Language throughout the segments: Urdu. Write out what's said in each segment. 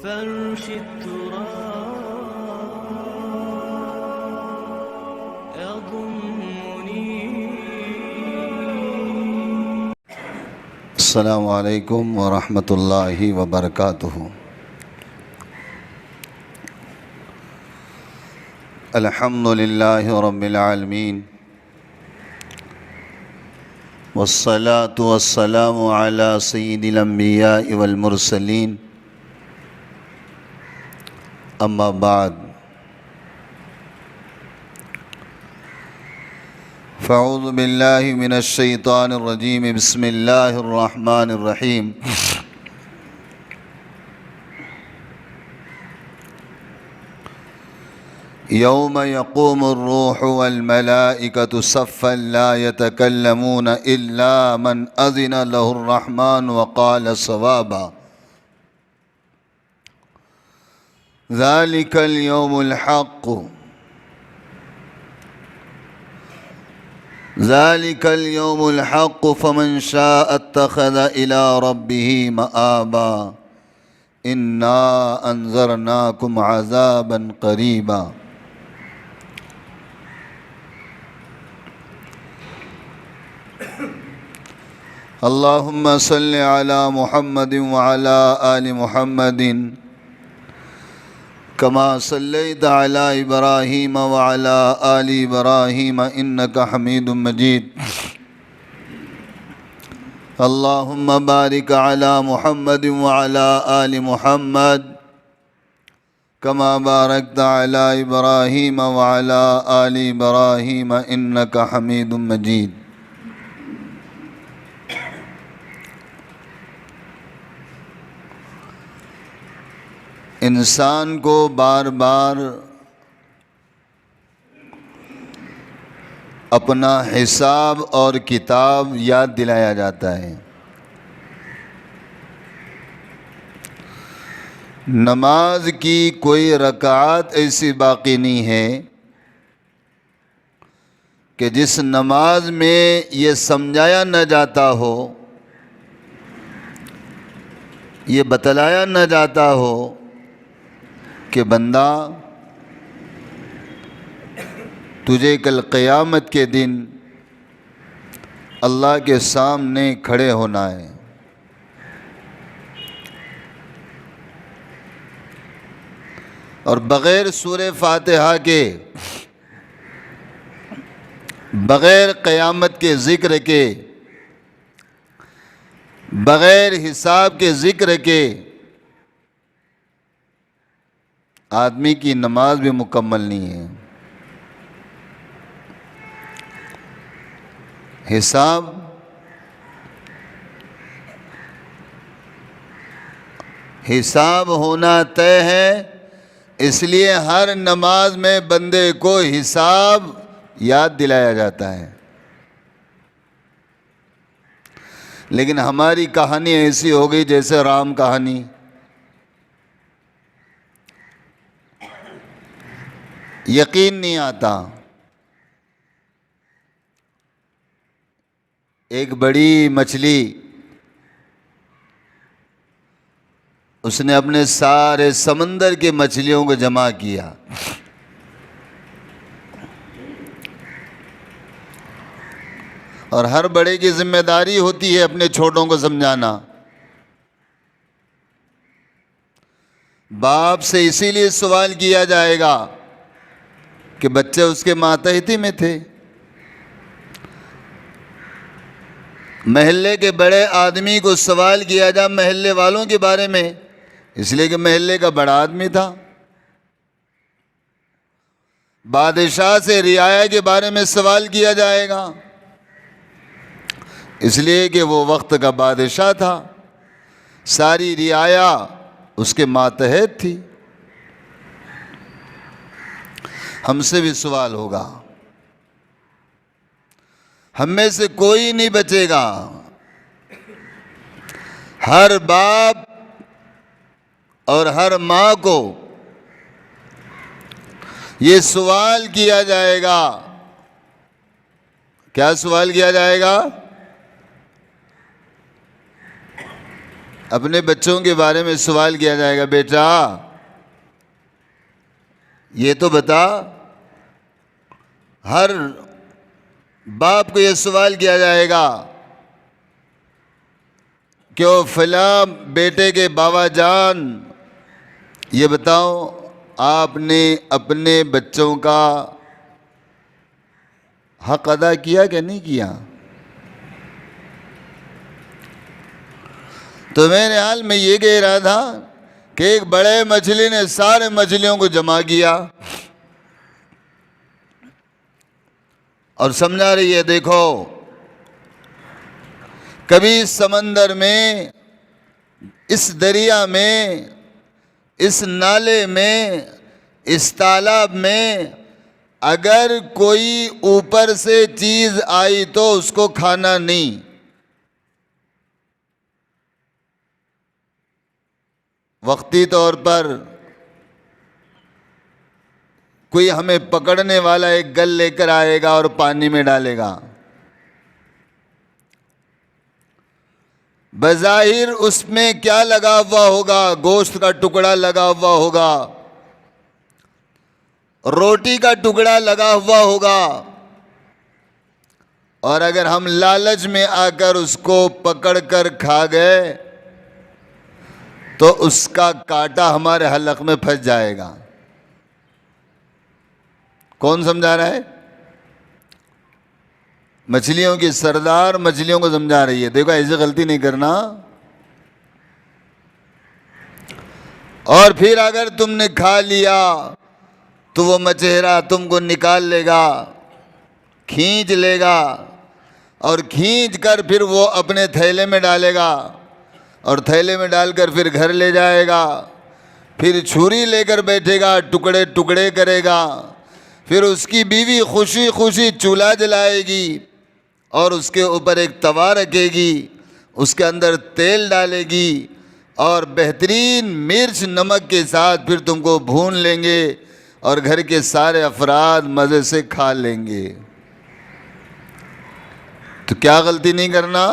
فرش التراب يضمني. السلام علیکم ورحمۃ اللہ وبرکاتہ. الحمد للہ رب العالمین والصلاة والسلام علی سید الانبیاء والمرسلین. اما بعد فاعوذ باللہ من الشیطان الرجیم. بسم اللہ الرحمن الرحیم. یوم یقوم الروح والملائکۃ صفا لا یتکلمون الا من اذن له الرحمن وقال صوابا. ذلك اليوم الحق ذلك اليوم الحق فمن شاء اتخذ إلى ربه مآبا. إنا أنذرناكم عذابا قريبا. اللهم صل على محمد وعلى آل محمد كما صليت على إبراهيم وعلى آل إبراهيم إنك حميد مجيد. اللهم بارك على محمد وعلى آل محمد كما باركت على إبراهيم وعلى آل إبراهيم إنك حميد مجيد. انسان کو بار بار اپنا حساب اور کتاب یاد دلایا جاتا ہے. نماز کی کوئی رکعت ایسی باقی نہیں ہے کہ جس نماز میں یہ سمجھایا نہ جاتا ہو، یہ بتلایا نہ جاتا ہو کہ بندہ تجھے کل قیامت کے دن اللہ کے سامنے کھڑے ہونا ہے. اور بغیر سورہ فاتحہ کے، بغیر قیامت کے ذکر کے، بغیر حساب کے ذکر کے آدمی کی نماز بھی مکمل نہیں ہے. حساب ہونا طے ہے، اس لیے ہر نماز میں بندے کو حساب یاد دلایا جاتا ہے. لیکن ہماری کہانی ایسی ہو گئی جیسے رام کہانی. یقین نہیں آتا. ایک بڑی مچھلی، اس نے اپنے سارے سمندر کے مچھلیوں کو جمع کیا. اور ہر بڑے کی ذمہ داری ہوتی ہے اپنے چھوٹوں کو سمجھانا. باپ سے اسی لیے سوال کیا جائے گا کہ بچے اس کے ماتحتی میں تھے. محلے کے بڑے آدمی کو سوال کیا جا محلے والوں کے بارے میں، اس لیے کہ محلے کا بڑا آدمی تھا. بادشاہ سے رعایا کے بارے میں سوال کیا جائے گا، اس لیے کہ وہ وقت کا بادشاہ تھا. ساری رعایا اس کے ماتحت تھی. ہم سے بھی سوال ہوگا. ہم میں سے کوئی نہیں بچے گا. ہر باپ اور ہر ماں کو یہ سوال کیا جائے گا. کیا سوال کیا جائے گا؟ اپنے بچوں کے بارے میں سوال کیا جائے گا، بیٹا یہ تو بتا، ہر باپ کو یہ سوال کیا جائے گا کہ وہ فلاں بیٹے کے بابا جان یہ بتاؤ آپ نے اپنے بچوں کا حق ادا کیا کہ نہیں کیا؟ تو میرے حال میں یہ کہہ رہا تھا کہ ایک بڑے مچھلی نے سارے مچھلیوں کو جمع کیا اور سمجھا رہی ہے، دیکھو کبھی سمندر میں، اس دریا میں، اس نالے میں، اس تالاب میں اگر کوئی اوپر سے چیز آئی تو اس کو کھانا نہیں، وقتی طور پر کوئی ہمیں پکڑنے والا ایک گل لے کر آئے گا اور پانی میں ڈالے گا، بظاہر اس میں کیا لگا ہوا ہوگا؟ گوشت کا ٹکڑا لگا ہوا ہوگا، روٹی کا ٹکڑا لگا ہوا ہوگا، اور اگر ہم لالچ میں آ کر اس کو پکڑ کر کھا گئے تو اس کا کانٹا ہمارے حلق میں پھنس جائے گا۔ کون سمجھا رہا ہے؟ مچھلیوں کی سردار مچھلیوں کو سمجھا رہی ہے، دیکھو ایسی غلطی نہیں کرنا۔ اور پھر اگر تم نے کھا لیا تو وہ مچھیرا تم کو نکال لے گا، کھینچ لے گا، اور کھینچ کر پھر وہ اپنے تھیلے میں ڈالے گا، اور تھیلے میں ڈال کر پھر گھر لے جائے گا، پھر چھری لے کر بیٹھے گا، ٹکڑے ٹکڑے کرے گا، پھر اس کی بیوی خوشی خوشی چولہا جلائے گی اور اس کے اوپر ایک توا رکھے گی، اس کے اندر تیل ڈالے گی اور بہترین مرچ نمک کے ساتھ پھر تم کو بھون لیں گے اور گھر کے سارے افراد مزے سے کھا لیں گے۔ تو کیا غلطی نہیں کرنا؟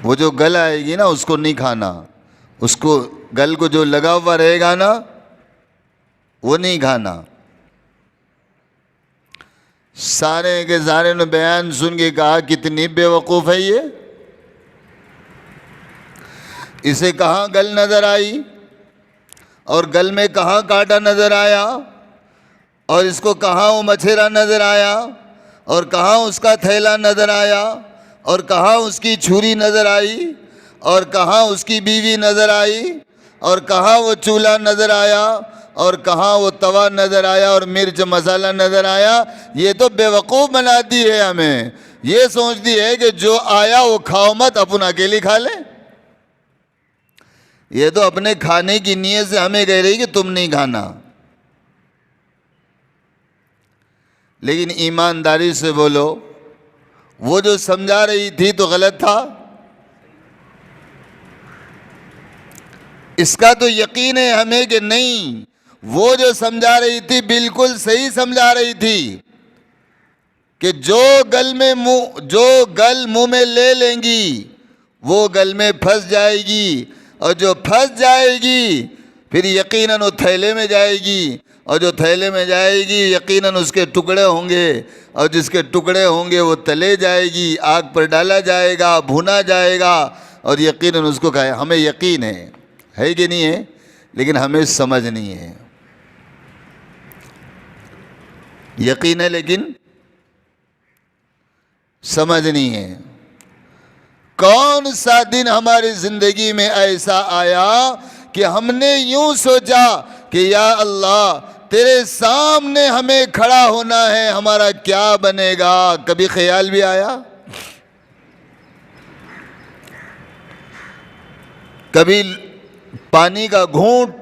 وہ جو گل آئے گی نا اس کو نہیں کھانا، اس کو گل کو جو لگا ہوا رہے گا نا وہ نہیں کھانا۔ سارے کے سارے نے بیان سن کے کہا کتنی بے وقوف ہے یہ، اسے کہاں گل نظر آئی اور گل میں کہاں کانٹا نظر آیا، اور اس کو کہاں وہ مچھیرا نظر آیا، اور کہاں اس کا تھیلا نظر آیا، اور کہاں اس کی چھری نظر آئی، اور کہاں اس کی بیوی نظر آئی، اور کہاں وہ چولہا نظر آیا، اور کہاں وہ توا نظر آیا اور مرچ مسالہ نظر آیا۔ یہ تو بے وقوف بناتی ہے ہمیں، یہ سوچتی ہے کہ جو آیا وہ کھاؤ مت، اپن اکیلی کھا لے۔ یہ تو اپنے کھانے کی نیت سے ہمیں کہہ رہی کہ تم نہیں کھانا، لیکن ایمانداری سے بولو، وہ جو سمجھا رہی تھی تو غلط تھا؟ اس کا تو یقین ہے ہمیں کہ نہیں، وہ جو سمجھا رہی تھی بالکل صحیح سمجھا رہی تھی کہ جو گل منہ میں لے لیں گی وہ گل میں پھنس جائے گی، اور جو پھنس جائے گی پھر یقیناً وہ تھیلے میں جائے گی، اور جو تھیلے میں جائے گی یقیناً اس کے ٹکڑے ہوں گے، اور جس کے ٹکڑے ہوں گے وہ تلے جائے گی، آگ پر ڈالا جائے گا، بھونا جائے گا، اور یقیناً اس کو کھائے۔ ہمیں یقین ہے کہ نہیں ہے؟ لیکن ہمیں سمجھ نہیں ہے۔ یقین ہے لیکن سمجھ نہیں ہے۔ کون سا دن ہماری زندگی میں ایسا آیا کہ ہم نے یوں سوچا کہ یا اللہ تیرے سامنے ہمیں کھڑا ہونا ہے، ہمارا کیا بنے گا؟ کبھی خیال بھی آیا؟ کبھی پانی کا گھونٹ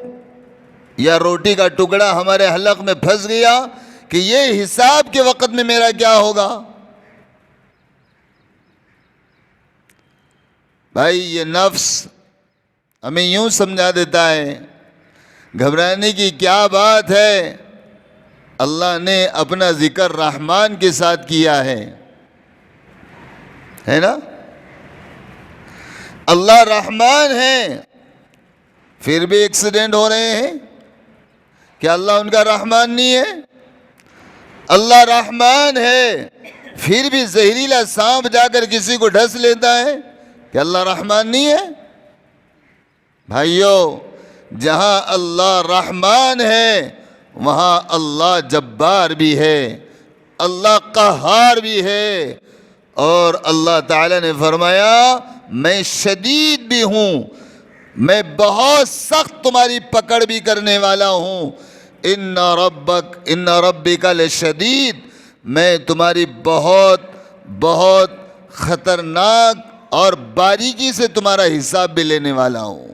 یا روٹی کا ٹکڑا ہمارے حلق میں پھنس گیا کہ یہ حساب کے وقت میں میرا کیا ہوگا؟ بھائی یہ نفس ہمیں یوں سمجھا دیتا ہے، گھبرانے کی کیا بات ہے، اللہ نے اپنا ذکر رحمان کے ساتھ کیا ہے نا؟ اللہ رحمان ہے پھر بھی ایکسیڈنٹ ہو رہے ہیں، کیا اللہ ان کا رحمان نہیں ہے؟ اللہ رحمان ہے پھر بھی زہریلا سانپ جا کر کسی کو ڈس لیتا ہے، کیا اللہ رحمان نہیں ہے؟ بھائیو، جہاں اللہ رحمان ہے وہاں اللہ جبار بھی ہے، اللہ قہار بھی ہے، اور اللہ تعالی نے فرمایا میں شدید بھی ہوں، میں بہت سخت تمہاری پکڑ بھی کرنے والا ہوں۔ ان ربک لشدید، میں تمہاری بہت بہت خطرناک اور باریکی سے تمہارا حساب بھی لینے والا ہوں۔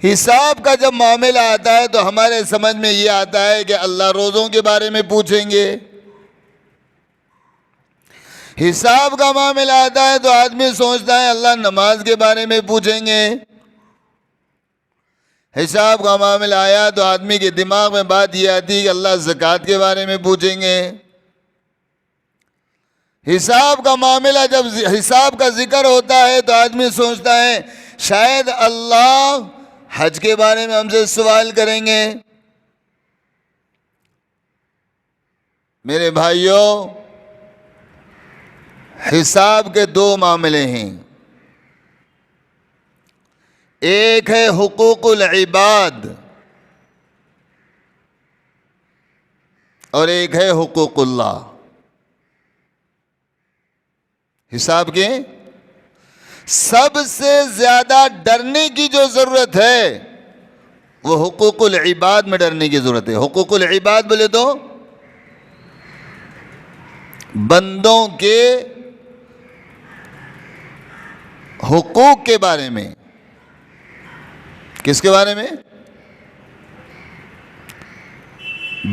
حساب کا جب معاملہ آتا ہے تو ہمارے سمجھ میں یہ آتا ہے کہ اللہ روزوں کے بارے میں پوچھیں گے، حساب کا معاملہ آتا ہے تو آدمی سوچتا ہے اللہ نماز کے بارے میں پوچھیں گے، حساب کا معاملہ آیا تو آدمی کے دماغ میں بات یہ آتی ہے کہ اللہ زکوٰۃ کے بارے میں پوچھیں گے، حساب کا معاملہ جب حساب کا ذکر ہوتا ہے تو آدمی سوچتا ہے شاید اللہ حج کے بارے میں ہم سے سوال کریں گے۔ میرے بھائیوں، حساب کے دو معاملے ہیں، ایک ہے حقوق العباد اور ایک ہے حقوق اللہ۔ حساب کے سب سے زیادہ ڈرنے کی جو ضرورت ہے وہ حقوق العباد میں ڈرنے کی ضرورت ہے۔ حقوق العباد بولے تو بندوں کے حقوق کے بارے میں۔ کس کے بارے میں؟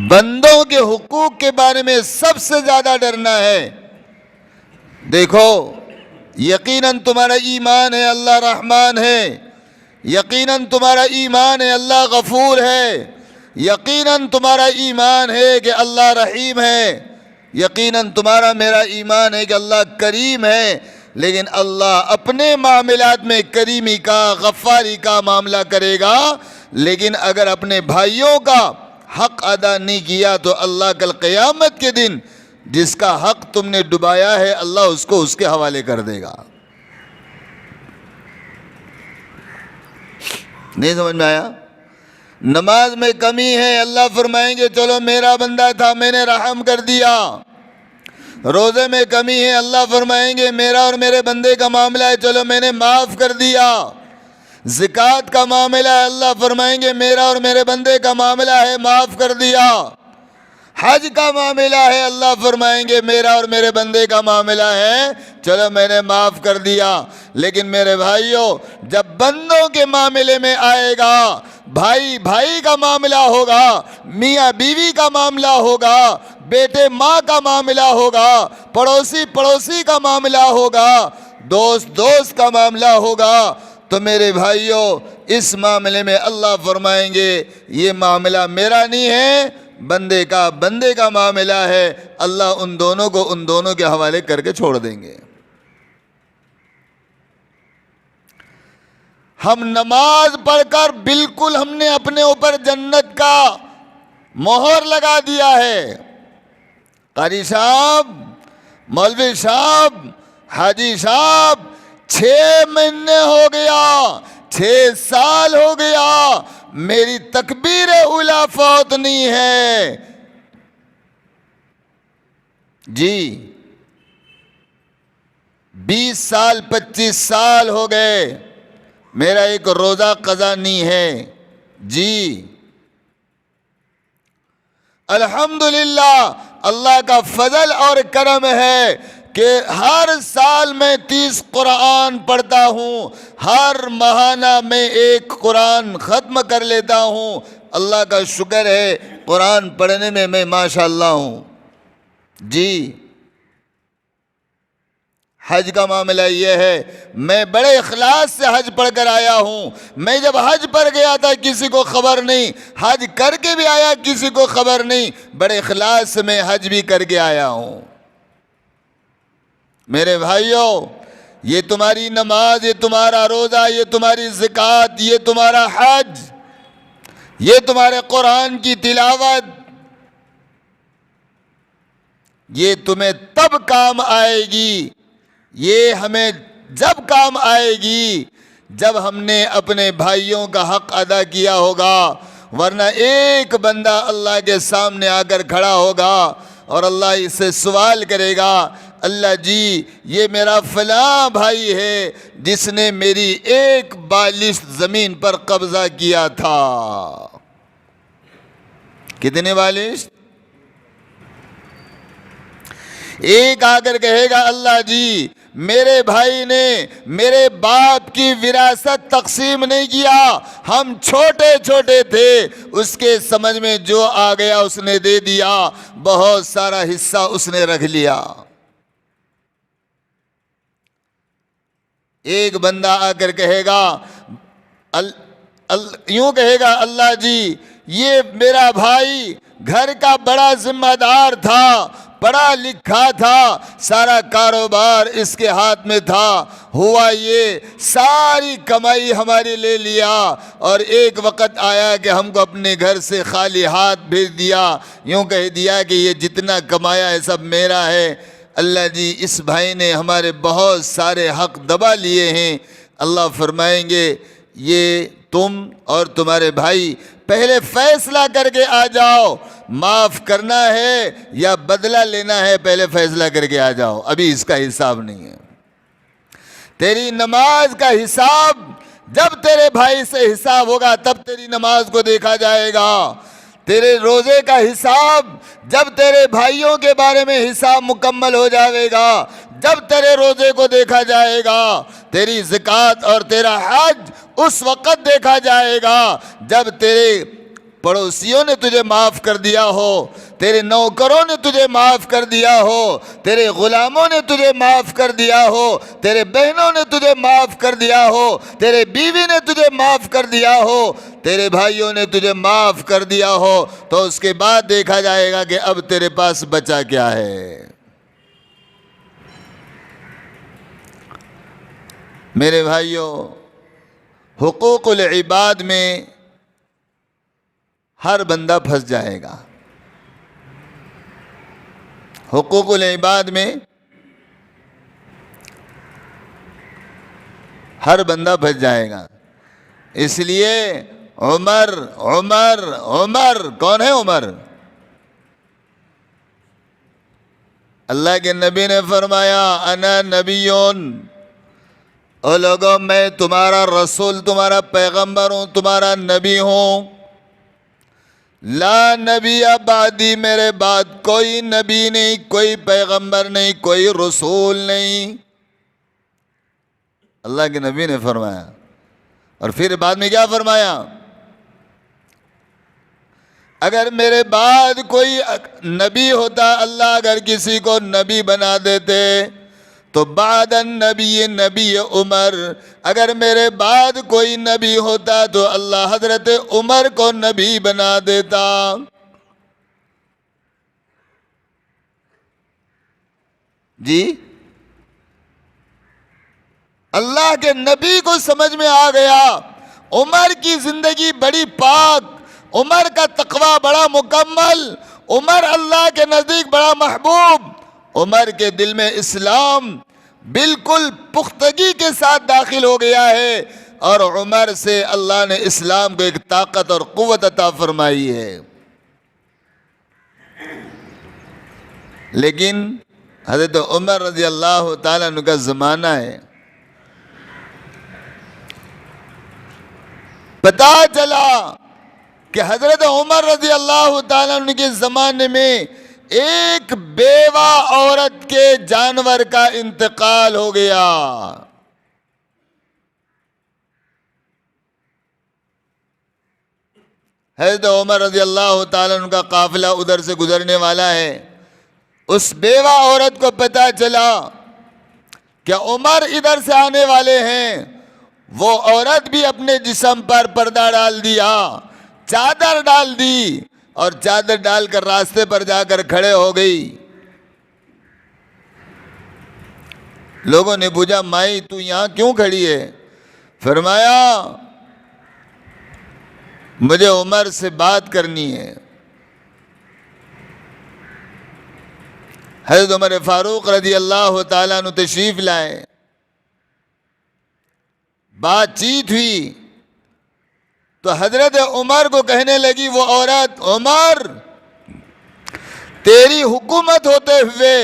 بندوں کے حقوق کے بارے میں سب سے زیادہ ڈرنا ہے۔ دیکھو، یقیناً تمہارا ایمان ہے اللہ رحمان ہے، یقیناً تمہارا ایمان ہے اللہ غفور ہے، یقیناً تمہارا ایمان ہے کہ اللہ رحیم ہے، یقیناً تمہارا میرا ایمان ہے کہ اللہ کریم ہے، لیکن اللہ اپنے معاملات میں کریمی کا غفاری کا معاملہ کرے گا، لیکن اگر اپنے بھائیوں کا حق ادا نہیں کیا تو اللہ کل قیامت کے دن جس کا حق تم نے ڈبایا ہے اللہ اس کو اس کے حوالے کر دے گا۔ نہیں سمجھ میں آیا؟ نماز میں کمی ہے، اللہ فرمائیں گے چلو میرا بندہ تھا میں نے رحم کر دیا۔ روزے میں کمی ہے، اللہ فرمائیں گے میرا اور میرے بندے کا معاملہ ہے چلو میں نے معاف کر دیا۔ زکوٰۃ کا معاملہ ہے، اللہ فرمائیں گے میرا اور میرے بندے کا معاملہ ہے معاف کر دیا۔ حج کا معاملہ ہے، اللہ فرمائیں گے میرا اور میرے بندے کا معاملہ ہے چلو میں نے معاف کر دیا۔ لیکن میرے بھائیوں، جب بندوں کے معاملے میں آئے گا، بھائی بھائی کا معاملہ ہوگا، میاں بیوی کا معاملہ ہوگا، بیٹے ماں کا معاملہ ہوگا، پڑوسی پڑوسی کا معاملہ ہوگا، دوست دوست کا معاملہ ہوگا، تو میرے بھائیوں اس معاملے میں اللہ فرمائیں گے یہ معاملہ میرا نہیں ہے، بندے کا معاملہ ہے، اللہ ان دونوں کو ان دونوں کے حوالے کر کے چھوڑ دیں گے۔ ہم نماز پڑھ کر بالکل ہم نے اپنے اوپر جنت کا مہر لگا دیا ہے۔ قاری صاحب، مولوی صاحب، حاجی صاحب، 6 مہینے ہو گیا، 6 سال ہو گیا، میری تکبیر اولیٰ فوت نہیں ہے۔ جی 20 سال 25 سال ہو گئے، میرا ایک روزہ قضا نہیں ہے۔ جی الحمدللہ، اللہ کا فضل اور کرم ہے کہ ہر سال میں 30 قرآن پڑھتا ہوں، ہر ماہانہ میں 1 قرآن ختم کر لیتا ہوں۔ اللہ کا شکر ہے، قرآن پڑھنے میں میں ماشاءاللہ ہوں۔ جی حج کا معاملہ یہ ہے، میں بڑے اخلاص سے حج پڑھ کر آیا ہوں۔ میں جب حج پر گیا تھا کسی کو خبر نہیں، حج کر کے بھی آیا کسی کو خبر نہیں، بڑے اخلاص سے میں حج بھی کر کے آیا ہوں۔ میرے بھائیوں، یہ تمہاری نماز، یہ تمہارا روزہ، یہ تمہاری زکوٰۃ، یہ تمہارا حج، یہ تمہارے قرآن کی تلاوت، یہ تمہیں تب کام آئے گی، یہ ہمیں جب کام آئے گی جب ہم نے اپنے بھائیوں کا حق ادا کیا ہوگا. ورنہ ایک بندہ اللہ کے سامنے آ کر کھڑا ہوگا اور اللہ اس سے سوال کرے گا، اللہ جی یہ میرا فلاں بھائی ہے جس نے میری ایک بالشت زمین پر قبضہ کیا تھا. کتنے بالشت؟ ایک آ کر کہے گا، اللہ جی میرے بھائی نے میرے باپ کی وراثت تقسیم نہیں کیا، ہم چھوٹے چھوٹے تھے، اس کے سمجھ میں جو آ گیا اس نے دے دیا، بہت سارا حصہ اس نے رکھ لیا. ایک بندہ آ کر کہے گا، یوں کہے گا، اللہ جی یہ میرا بھائی گھر کا بڑا ذمہ دار تھا، پڑھا لکھا تھا، سارا کاروبار اس کے ہاتھ میں تھا، ہوا یہ ساری کمائی ہماری لے لیا اور ایک وقت آیا کہ ہم کو اپنے گھر سے خالی ہاتھ بھیج دیا، یوں کہہ دیا کہ یہ جتنا کمایا ہے سب میرا ہے. اللہ جی اس بھائی نے ہمارے بہت سارے حق دبا لیے ہیں. اللہ فرمائیں گے یہ تم اور تمہارے بھائی پہلے فیصلہ کر کے آ جاؤ، معاف کرنا ہے یا بدلہ لینا ہے، پہلے فیصلہ کر کے آ جاؤ، ابھی اس کا حساب نہیں ہے. تیری نماز کا حساب جب تیرے بھائی سے حساب ہوگا تب تیری نماز کو دیکھا جائے گا. تیرے روزے کا حساب جب تیرے بھائیوں کے بارے میں حساب مکمل ہو جائے گا جب تیرے روزے کو دیکھا جائے گا. تیری زکوٰۃ اور تیرا حج اس وقت دیکھا جائے گا جب تیرے پڑوسیوں نے تجھے معاف کر دیا ہو، تیرے نوکروں نے تجھے معاف کر دیا ہو، تیرے غلاموں نے تجھے معاف کر دیا ہو، تیرے بہنوں نے تجھے معاف کر دیا ہو، تیرے بیوی نے تجھے معاف کر دیا ہو، تیرے بھائیوں نے تجھے معاف کر دیا ہو، تو اس کے بعد دیکھا جائے گا کہ اب تیرے پاس بچا کیا ہے. میرے بھائیوں، حقوق العباد میں ہر بندہ پھنس جائے گا. حقوق العباد میں ہر بندہ پھنس جائے گا. اس لیے عمر عمر عمر، کون ہے عمر؟ اللہ کے نبی نے فرمایا انا نبیون، او لوگوں میں تمہارا رسول، تمہارا پیغمبر ہوں، تمہارا نبی ہوں. لا نبی بعدی، میرے بعد کوئی نبی نہیں، کوئی پیغمبر نہیں، کوئی رسول نہیں. اللہ کے نبی نے فرمایا. اور پھر بعد میں کیا فرمایا؟ اگر میرے بعد کوئی نبی ہوتا، اللہ اگر کسی کو نبی بنا دیتے تو بعد النبی نبی عمر، اگر میرے بعد کوئی نبی ہوتا تو اللہ حضرت عمر کو نبی بنا دیتا. جی اللہ کے نبی کو سمجھ میں آ گیا عمر کی زندگی بڑی پاک، عمر کا تقوی بڑا مکمل، عمر اللہ کے نزدیک بڑا محبوب، عمر کے دل میں اسلام بالکل پختگی کے ساتھ داخل ہو گیا ہے، اور عمر سے اللہ نے اسلام کو ایک طاقت اور قوت عطا فرمائی ہے. لیکن حضرت عمر رضی اللہ تعالیٰ عنہ کا زمانہ ہے، پتا چلا کہ حضرت عمر رضی اللہ تعالیٰ عنہ کے زمانے میں ایک بیوہ عورت کے جانور کا انتقال ہو گیا. حضرت عمر رضی اللہ تعالیٰ عنہ کا قافلہ ادھر سے گزرنے والا ہے. اس بیوہ عورت کو پتا چلا کہ عمر ادھر سے آنے والے ہیں. وہ عورت بھی اپنے جسم پر پردہ ڈال دیا، چادر ڈال دی، اور چادر ڈال کر راستے پر جا کر کھڑے ہو گئی. لوگوں نے پوچھا مائی تو یہاں کیوں کھڑی ہے؟ فرمایا مجھے عمر سے بات کرنی ہے۔ حضرت عمر فاروق رضی اللہ تعالیٰ عنہ تشریف لائے، بات چیت ہوئی تو حضرت عمر کو کہنے لگی وہ عورت، عمر تیری حکومت ہوتے ہوئے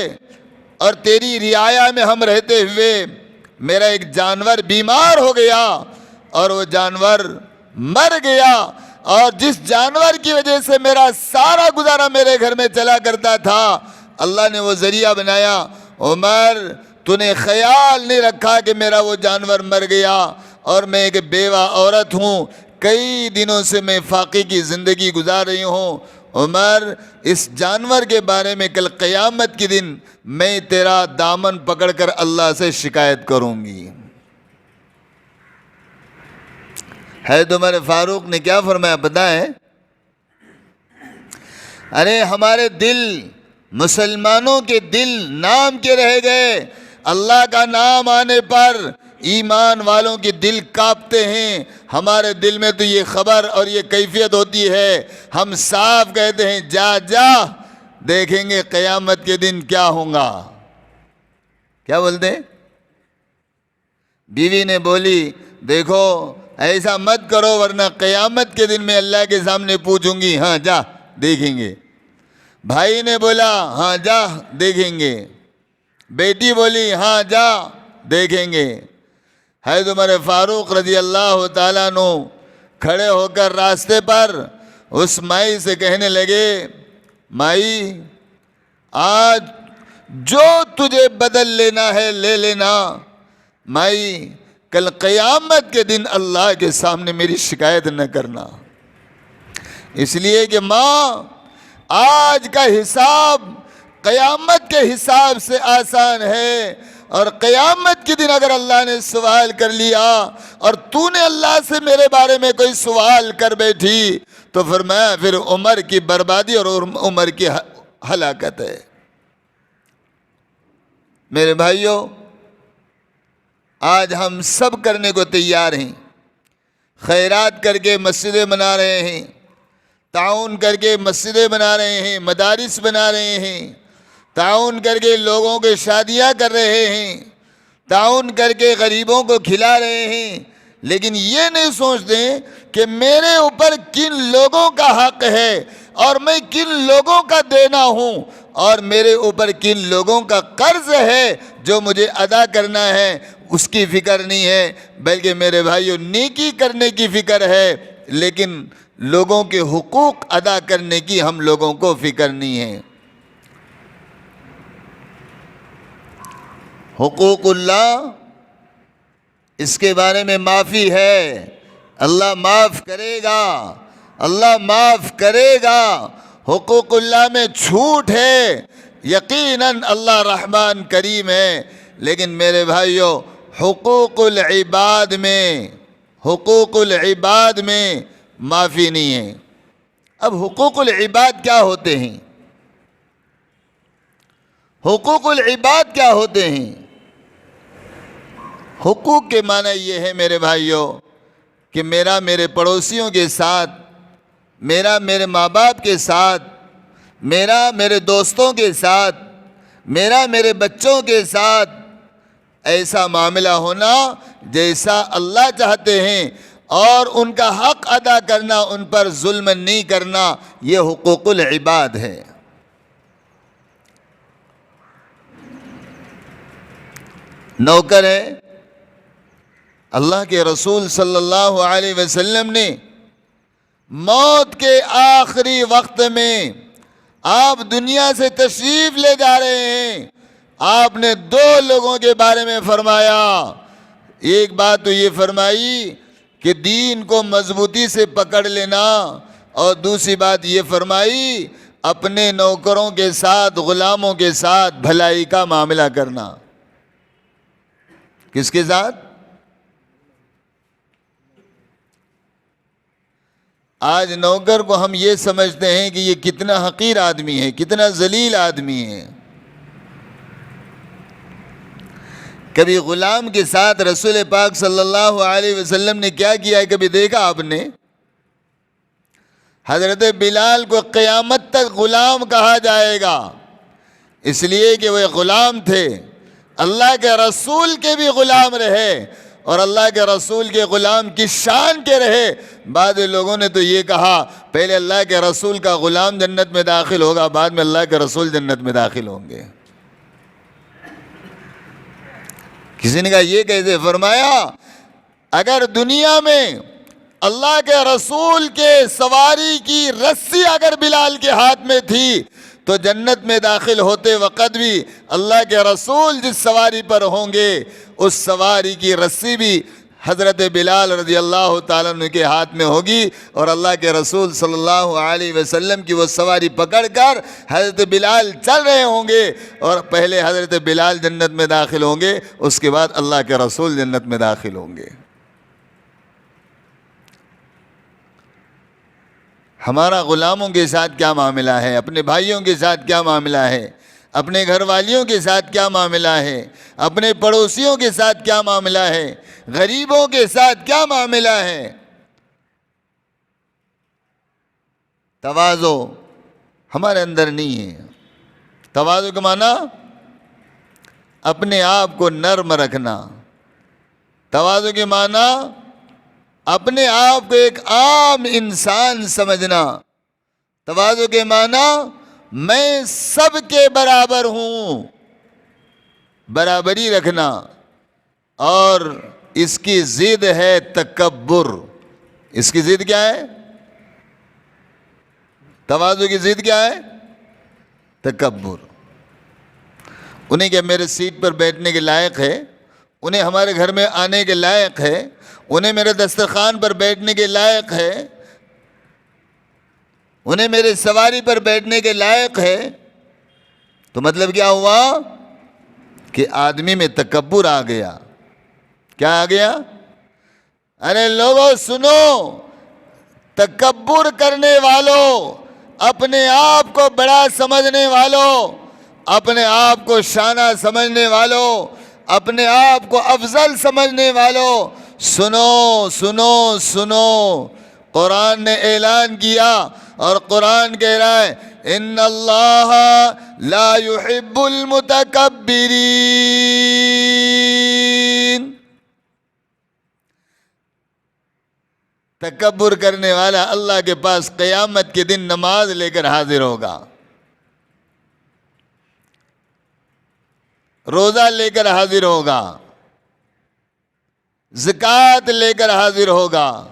اور تیری رعایا میں ہم رہتے ہوئے میرا ایک جانور بیمار ہو گیا اور وہ جانور مر گیا، اور جس جانور کی وجہ سے میرا سارا گزارا میرے گھر میں چلا کرتا تھا اللہ نے وہ ذریعہ بنایا۔ عمر تو نے خیال نہیں رکھا کہ میرا وہ جانور مر گیا اور میں ایک بیوہ عورت ہوں، کئی دنوں سے میں فاقے کی زندگی گزار رہی ہوں۔ عمر اس جانور کے بارے میں کل قیامت کے دن میں تیرا دامن پکڑ کر اللہ سے شکایت کروں گی۔ حضرت عمر فاروق نے کیا فرمایا پتہ ہے؟ ارے ہمارے دل، مسلمانوں کے دل نام کے رہ گئے، اللہ کا نام آنے پر ایمان والوں کے دل کانپتے ہیں۔ ہمارے دل میں تو یہ خبر اور یہ کیفیت ہوتی ہے، ہم صاف کہتے ہیں جا جا دیکھیں گے قیامت کے دن کیا ہوگا۔ کیا بولتے ہیں؟ بیوی نے بولی دیکھو ایسا مت کرو ورنہ قیامت کے دن میں اللہ کے سامنے پوچھوں گی۔ ہاں جا دیکھیں گے۔ بھائی نے بولا ہاں جا دیکھیں گے۔ بیٹی بولی ہاں جا دیکھیں گے۔ حضرت عمر فاروق رضی اللہ تعالیٰ عنہ کھڑے ہو کر راستے پر اس مائی سے کہنے لگے مائی آج جو تجھے بدل لینا ہے لے لینا، مائی کل قیامت کے دن اللہ کے سامنے میری شکایت نہ کرنا، اس لیے کہ ماں آج کا حساب قیامت کے حساب سے آسان ہے، اور قیامت کے دن اگر اللہ نے سوال کر لیا اور تو نے اللہ سے میرے بارے میں کوئی سوال کر بیٹھی تو فرمایا پھر عمر کی بربادی اور عمر کی ہلاکت ہے۔ میرے بھائیوں آج ہم سب کرنے کو تیار ہیں، خیرات کر کے مسجدیں بنا رہے ہیں، تعاون کر کے مسجدیں بنا رہے ہیں، مدارس بنا رہے ہیں، تعاون کر کے لوگوں کے شادیاں کر رہے ہیں، تعاون کر کے غریبوں کو کھلا رہے ہیں، لیکن یہ نہیں سوچتے کہ میرے اوپر کن لوگوں کا حق ہے اور میں کن لوگوں کا دینا ہوں، اور میرے اوپر کن لوگوں کا قرض ہے جو مجھے ادا کرنا ہے، اس کی فکر نہیں ہے، بلکہ میرے بھائیوں نیکی کرنے کی فکر ہے، لیکن لوگوں کے حقوق ادا کرنے کی ہم لوگوں کو فکر نہیں ہے۔ حقوق اللہ اس کے بارے میں معافی ہے، اللہ معاف کرے گا، اللہ معاف کرے گا۔ حقوق اللہ میں چھوٹ ہے، یقیناً اللہ رحمان کریم ہے، لیکن میرے بھائیوں حقوق العباد میں معافی نہیں ہے۔ اب حقوق العباد کیا ہوتے ہیں؟ حقوق العباد کیا ہوتے ہیں؟ حقوق کے معنی یہ ہے میرے بھائیوں کہ میرا میرے پڑوسیوں کے ساتھ، میرا میرے ماں باپ کے ساتھ، میرا میرے دوستوں کے ساتھ، میرا میرے بچوں کے ساتھ ایسا معاملہ ہونا جیسا اللہ چاہتے ہیں، اور ان کا حق ادا کرنا، ان پر ظلم نہیں کرنا، یہ حقوق العباد ہے۔ نوکر ہے، اللہ کے رسول صلی اللہ علیہ وسلم نے موت کے آخری وقت میں آپ دنیا سے تشریف لے جا رہے ہیں، آپ نے دو لوگوں کے بارے میں فرمایا۔ ایک بات تو یہ فرمائی کہ دین کو مضبوطی سے پکڑ لینا، اور دوسری بات یہ فرمائی اپنے نوکروں کے ساتھ، غلاموں کے ساتھ بھلائی کا معاملہ کرنا۔ کس کے ساتھ؟ آج نوکر کو ہم یہ سمجھتے ہیں کہ یہ کتنا حقیر آدمی ہے، کتنا ذلیل آدمی ہے۔ کبھی غلام کے ساتھ رسول پاک صلی اللہ علیہ وسلم نے کیا کیا ہے کبھی دیکھا آپ نے؟ حضرت بلال کو قیامت تک غلام کہا جائے گا، اس لیے کہ وہ غلام تھے، اللہ کے رسول کے بھی غلام رہے، اور اللہ کے رسول کے غلام کس شان کے رہے۔ بعض لوگوں نے تو یہ کہا پہلے اللہ کے رسول کا غلام جنت میں داخل ہوگا، بعد میں اللہ کے رسول جنت میں داخل ہوں گے۔ کسی نے کہا یہ کیسے؟ فرمایا اگر دنیا میں اللہ کے رسول کے سواری کی رسی اگر بلال کے ہاتھ میں تھی تو جنت میں داخل ہوتے وقت بھی اللہ کے رسول جس سواری پر ہوں گے اس سواری کی رسی بھی حضرت بلال رضی اللہ تعالیٰ عنہ کے ہاتھ میں ہوگی، اور اللہ کے رسول صلی اللہ علیہ وسلم کی وہ سواری پکڑ کر حضرت بلال چل رہے ہوں گے، اور پہلے حضرت بلال جنت میں داخل ہوں گے، اس کے بعد اللہ کے رسول جنت میں داخل ہوں گے۔ ہمارا غلاموں کے ساتھ کیا معاملہ ہے، اپنے بھائیوں کے ساتھ کیا معاملہ ہے، اپنے گھر والیوں کے ساتھ کیا معاملہ ہے، اپنے پڑوسیوں کے ساتھ کیا معاملہ ہے، غریبوں کے ساتھ کیا معاملہ ہے؟ تواضع ہمارے اندر نہیں ہے۔ تواضع کا معنی اپنے آپ کو نرم رکھنا، تواضع کے معنی اپنے آپ کو ایک عام انسان سمجھنا، تواضع کے معنی میں سب کے برابر ہوں، برابری رکھنا، اور اس کی ضد ہے تکبر۔ اس کی ضد کیا ہے؟ تواضع کی ضد کیا ہے؟ تکبر۔ انہیں کیا میرے سیٹ پر بیٹھنے کے لائق ہے، انہیں ہمارے گھر میں آنے کے لائق ہے، انہیں میرے دسترخوان پر بیٹھنے کے لائق ہے، انہیں میرے سواری پر بیٹھنے کے لائق ہے، تو مطلب کیا ہوا کہ آدمی میں تکبر آ گیا۔ کیا آ گیا؟ ارے لوگوں سنو، تکبر کرنے والوں، اپنے آپ کو بڑا سمجھنے والوں، اپنے آپ کو شانہ سمجھنے والوں، اپنے آپ کو افضل سمجھنے والوں، سنو سنو سنو، قرآن نے اعلان کیا، اور قرآن کہہ رہا ہے ان اللہ لا يحب المتکبرین۔ تکبر کرنے والا اللہ کے پاس قیامت کے دن نماز لے کر حاضر ہوگا، روزہ لے کر حاضر ہوگا، زکوٰۃ لے کر حاضر ہوگا،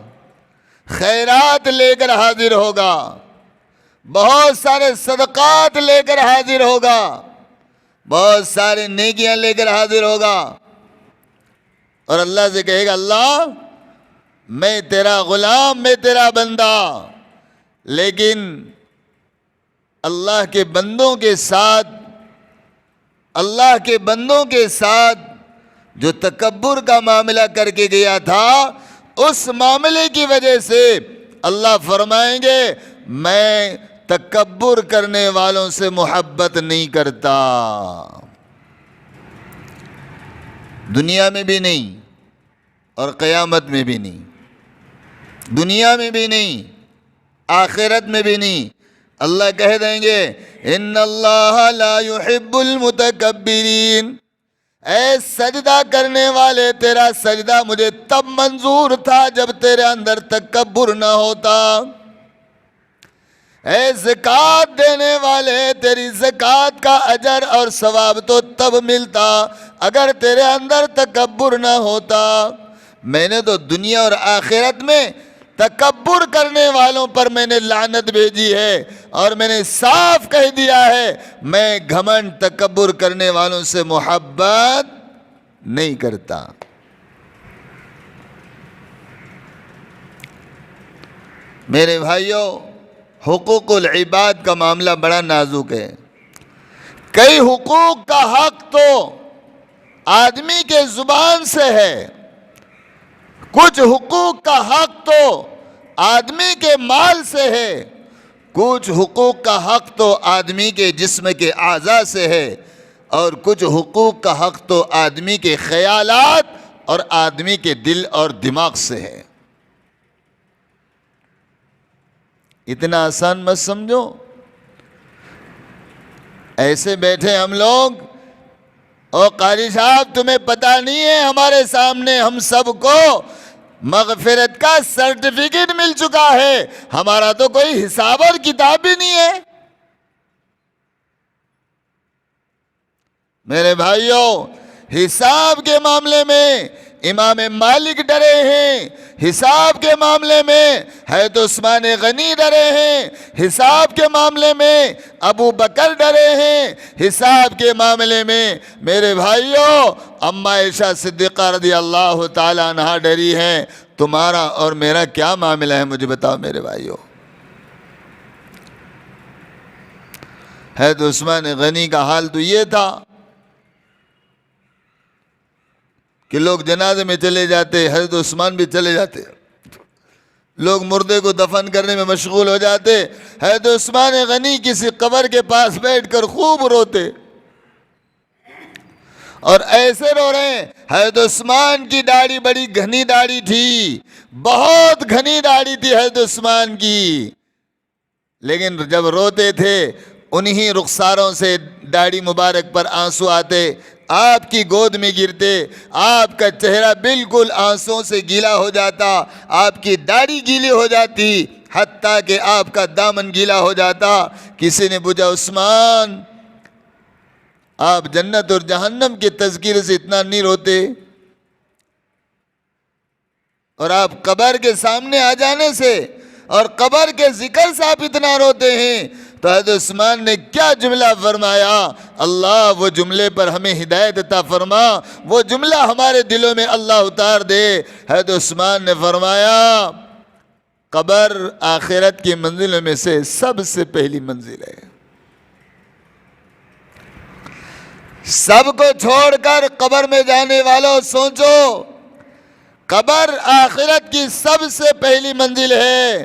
خیرات لے کر حاضر ہوگا، بہت سارے صدقات لے کر حاضر ہوگا، بہت سارے نیکیاں لے کر حاضر ہوگا، اور اللہ سے کہے گا اللہ میں تیرا غلام، میں تیرا بندہ، لیکن اللہ کے بندوں کے ساتھ، اللہ کے بندوں کے ساتھ جو تکبر کا معاملہ کر کے گیا تھا، اس معاملے کی وجہ سے اللہ فرمائیں گے میں تکبر کرنے والوں سے محبت نہیں کرتا، دنیا میں بھی نہیں اور قیامت میں بھی نہیں، دنیا میں بھی نہیں آخرت میں بھی نہیں۔ اللہ کہہ دیں گے ان اللہ لا يحب المتکبرین، اے سجدہ کرنے والے تیرا سجدہ مجھے تب منظور تھا جب تیرے اندر تکبر نہ ہوتا، اے زکوٰۃ دینے والے تیری زکوٰۃ کا اجر اور ثواب تو تب ملتا اگر تیرے اندر تکبر نہ ہوتا۔ میں نے تو دنیا اور آخرت میں تکبر کرنے والوں پر میں نے لعنت بھیجی ہے، اور میں نے صاف کہہ دیا ہے میں گھمنڈ تکبر کرنے والوں سے محبت نہیں کرتا۔ میرے بھائیوں، حقوق العباد کا معاملہ بڑا نازک ہے۔ کئی حقوق کا حق تو آدمی کے زبان سے ہے، کچھ حقوق کا حق تو آدمی کے مال سے ہے، کچھ حقوق کا حق تو آدمی کے جسم کے اعضاء سے ہے۔ اور کچھ حقوق کا حق تو آدمی کے خیالات اور آدمی کے دل اور دماغ سے ہے. اتنا آسان مت سمجھو. ایسے بیٹھے ہم لوگ، اور قاری صاحب تمہیں پتہ نہیں ہے ہمارے سامنے ہم سب کو مغفرت کا سرٹیفکیٹ مل چکا ہے، ہمارا تو کوئی حساب اور کتاب بھی نہیں ہے. میرے بھائیوں، حساب کے معاملے میں امام مالک ڈرے ہیں، حساب کے معاملے میں حضرت عثمان غنی ڈرے ہیں، حساب کے معاملے میں ابو بکر ڈرے ہیں، حساب کے معاملے میں میرے بھائیوں اماں عائشہ صدیقہ رضی اللہ تعالیٰ عنہا ڈری ہیں. تمہارا اور میرا کیا معاملہ ہے مجھے بتاؤ میرے بھائیوں. حضرت عثمان غنی کا حال تو یہ تھا کہ لوگ جنازے میں چلے جاتے، حضرت عثمان بھی چلے جاتے، لوگ مردے کو دفن کرنے میں مشغول ہو جاتے، حضرت عثمان غنی کسی قبر کے پاس بیٹھ کر خوب روتے، اور ایسے رو رہے ہیں. حضرت عثمان کی داڑھی بڑی گھنی داڑھی تھی، بہت گھنی داڑھی تھی حضرت عثمان کی، لیکن جب روتے تھے انہی رخساروں سے داڑھی مبارک پر آنسو آتے، آپ کی گود میں گرتے، آپ کا چہرہ بالکل آنسوؤں سے گیلا ہو جاتا، آپ کی داڑھی گیلی ہو جاتی، حتیٰ کہ آپ کا دامن گیلا ہو جاتا. کسی نے پوچھا عثمان آپ جنت اور جہنم کے تذکرے سے اتنا نہیں روتے، اور آپ قبر کے سامنے آ جانے سے اور قبر کے ذکر سے آپ اتنا روتے ہیں؟ تو حضرت عثمان نے کیا جملہ فرمایا، اللہ وہ جملے پر ہمیں ہدایت عطا فرما، وہ جملہ ہمارے دلوں میں اللہ اتار دے. حضرت عثمان نے فرمایا قبر آخرت کی منزلوں میں سے سب سے پہلی منزل ہے. سب کو چھوڑ کر قبر میں جانے والوں سوچو، قبر آخرت کی سب سے پہلی منزل ہے.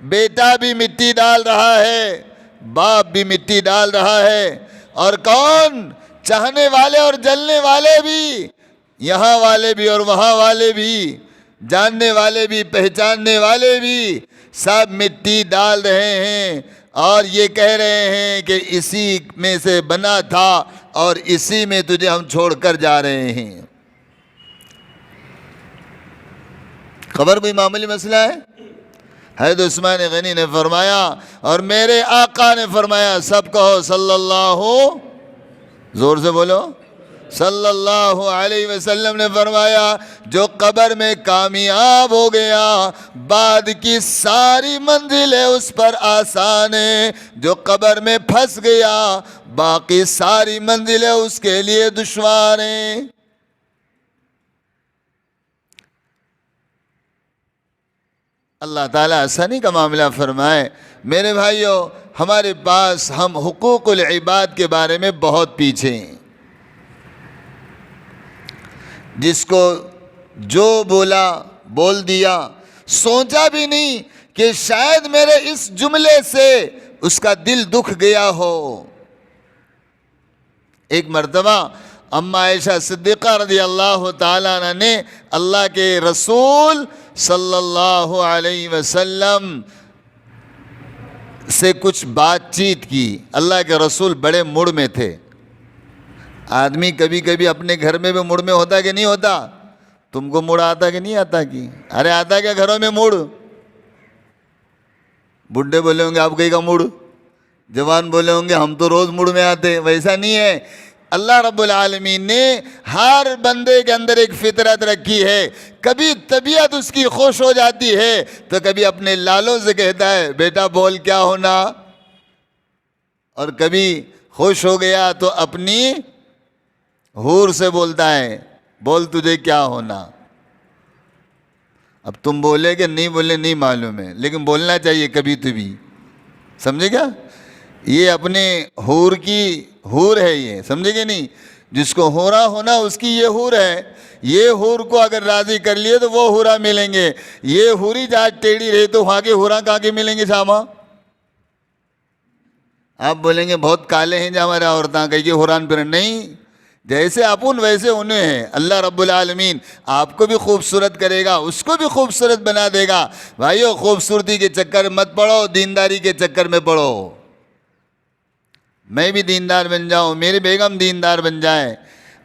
بیٹا بھی مٹی ڈال رہا ہے، باپ بھی مٹی ڈال رہا ہے، اور کون؟ چاہنے والے اور جلنے والے بھی، یہاں والے بھی اور وہاں والے بھی، جاننے والے بھی پہچاننے والے بھی، سب مٹی ڈال رہے ہیں اور یہ کہہ رہے ہیں کہ اسی میں سے بنا تھا اور اسی میں تجھے ہم چھوڑ کر جا رہے ہیں. خبر کوئی معمولی مسئلہ ہے؟ حضرت عثمان غنی نے فرمایا، اور میرے آقا نے فرمایا، سب کہو صلی اللہ، زور سے بولو، صلی اللہ علیہ وسلم نے فرمایا جو قبر میں کامیاب ہو گیا بعد کی ساری منزلیں اس پر آسان ہیں، جو قبر میں پھنس گیا باقی ساری منزلیں اس کے لیے دشوار ہیں. اللہ تعالیٰ آسانی کا معاملہ فرمائے. میرے بھائیوں، ہمارے پاس ہم حقوق العباد کے بارے میں بہت پیچھے ہیں. جس کو جو بولا بول دیا، سوچا بھی نہیں کہ شاید میرے اس جملے سے اس کا دل دکھ گیا ہو. ایک مرتبہ اماں عائشہ صدیقہ رضی اللہ تعالیٰ عنہ نے اللہ کے رسول صلی اللہ علیہ وسلم سے کچھ بات چیت کی. اللہ کے رسول بڑے موڈ میں تھے. آدمی کبھی کبھی اپنے گھر میں بھی موڈ میں ہوتا کہ نہیں ہوتا؟ تم کو موڈ آتا کہ نہیں آتا؟ کہ ارے آتا کیا گھروں میں موڈ؟ بڈھے بولے ہوں گے آپ کہیں کا موڈ، جوان بولے ہوں گے ہم تو روز موڈ میں آتے. ویسا نہیں ہے. اللہ رب العالمین نے ہر بندے کے اندر ایک فطرت رکھی ہے. کبھی طبیعت اس کی خوش ہو جاتی ہے تو کبھی اپنے لالوں سے کہتا ہے بیٹا بول کیا ہونا، اور کبھی خوش ہو گیا تو اپنی حور سے بولتا ہے بول تجھے کیا ہونا. اب تم بولے کہ نہیں بولے نہیں معلوم ہے، لیکن بولنا چاہیے کبھی تو بھی. سمجھے کیا؟ یہ اپنے حور کی حور ہے، یہ سمجھے کہ نہیں؟ جس کو ہورا ہونا اس کی یہ حور ہے. یہ حور کو اگر راضی کر لیے تو وہ حورا ملیں گے. یہ حوری جہاں ٹیڑھی رہی تو وہاں کے حورا کہاں کے ملیں گے شامہ؟ آپ بولیں گے بہت کالے ہیں جو ہمارے عورتیں، کہیں کہ حوران پر نہیں. جیسے اپن ویسے انہیں ہیں. اللہ رب العالمین آپ کو بھی خوبصورت کرے گا, اس کو بھی خوبصورت بنا دے گا. بھائیو خوبصورتی کے چکر مت پڑو, دینداری کے چکر میں پڑو. میں بھی دیندار بن جاؤں, میری بیگم دیندار بن جائے.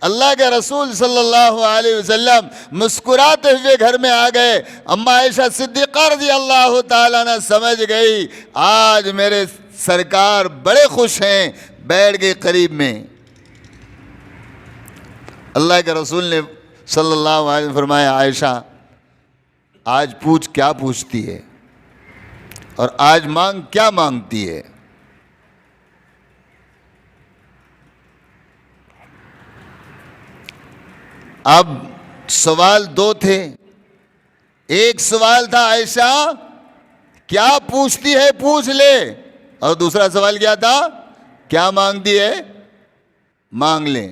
اللہ کے رسول صلی اللہ علیہ وسلم مسکراتے ہوئے گھر میں آ گئے. اما عائشہ صدیقہ رضی اللہ تعالیٰ عنہ سمجھ گئی آج میرے سرکار بڑے خوش ہیں, بیٹھ گئی قریب میں. اللہ کے رسول نے صلی اللہ علیہ وسلم فرمایا عائشہ آج پوچھ کیا پوچھتی ہے اور آج مانگ کیا مانگتی ہے. اب سوال دو تھے. ایک سوال تھا عائشہ کیا پوچھتی ہے پوچھ لے, اور دوسرا سوال کیا تھا کیا مانگتی ہے مانگ لے.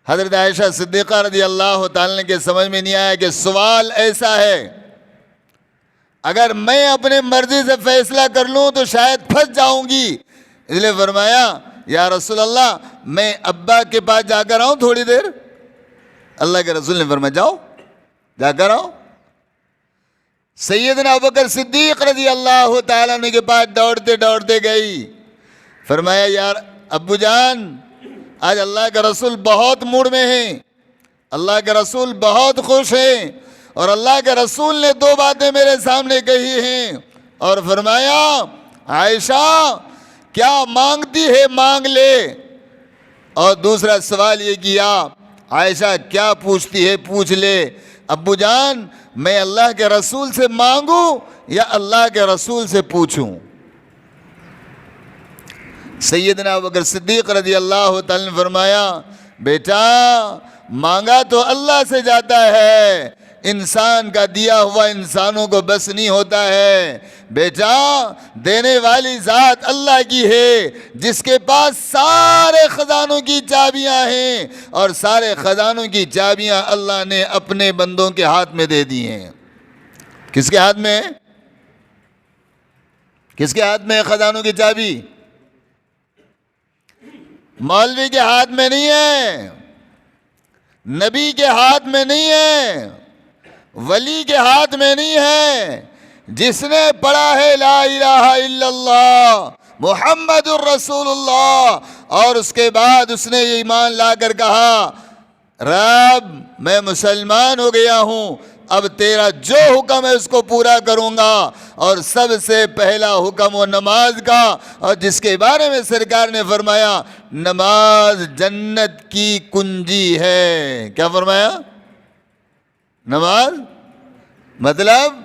حضرت عائشہ صدیقہ رضی اللہ تعالیٰ کے سمجھ میں نہیں آیا کہ سوال ایسا ہے, اگر میں اپنے مرضی سے فیصلہ کر لوں تو شاید پھنس جاؤں گی. اس لیے فرمایا یا رسول اللہ میں ابا کے پاس جا کر آؤں تھوڑی دیر. اللہ کے رسول نے فرمایا جاؤ جا کر آؤ. سیدنا ابوبکر صدیق رضی اللہ تعالیٰ عنہ کے پاس دوڑتے دوڑتے گئی. فرمایا یار ابو جان آج اللہ کے رسول بہت موڈ میں ہیں, اللہ کے رسول بہت خوش ہیں, اور اللہ کے رسول نے دو باتیں میرے سامنے کہی ہیں. اور فرمایا عائشہ کیا مانگتی ہے مانگ لے, اور دوسرا سوال یہ کیا عائشہ کیا پوچھتی ہے پوچھ لے. ابو جان میں اللہ کے رسول سے مانگوں یا اللہ کے رسول سے پوچھوں. سیدنا ابوبکر صدیق رضی اللہ تعالیٰ نے فرمایا بیٹا مانگا تو اللہ سے جاتا ہے, انسان کا دیا ہوا انسانوں کو بس نہیں ہوتا ہے. بیٹا دینے والی ذات اللہ کی ہے جس کے پاس سارے خزانوں کی چابیاں ہیں, اور سارے خزانوں کی چابیاں اللہ نے اپنے بندوں کے ہاتھ میں دے دی ہیں. کس کے ہاتھ میں, کس کے ہاتھ میں خزانوں کی چابی؟ مولوی کے ہاتھ میں نہیں ہے, نبی کے ہاتھ میں نہیں ہے, ولی کے ہاتھ میں نہیں ہے. جس نے پڑھا ہے لا الہ الا اللہ محمد الرسول اللہ, اور اس کے بعد اس نے یہ ایمان لا کر کہا رب میں مسلمان ہو گیا ہوں, اب تیرا جو حکم ہے اس کو پورا کروں گا. اور سب سے پہلا حکم وہ نماز کا, اور جس کے بارے میں سرکار نے فرمایا نماز جنت کی کنجی ہے. کیا فرمایا؟ نماز مطلب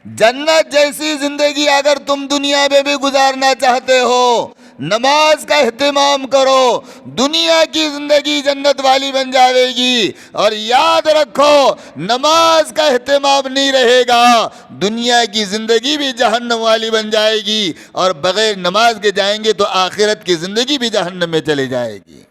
جنت جیسی زندگی اگر تم دنیا میں بھی گزارنا چاہتے ہو نماز کا اہتمام کرو, دنیا کی زندگی جنت والی بن جاوے گی. اور یاد رکھو نماز کا اہتمام نہیں رہے گا دنیا کی زندگی بھی جہنم والی بن جائے گی, اور بغیر نماز کے جائیں گے تو آخرت کی زندگی بھی جہنم میں چلی جائے گی.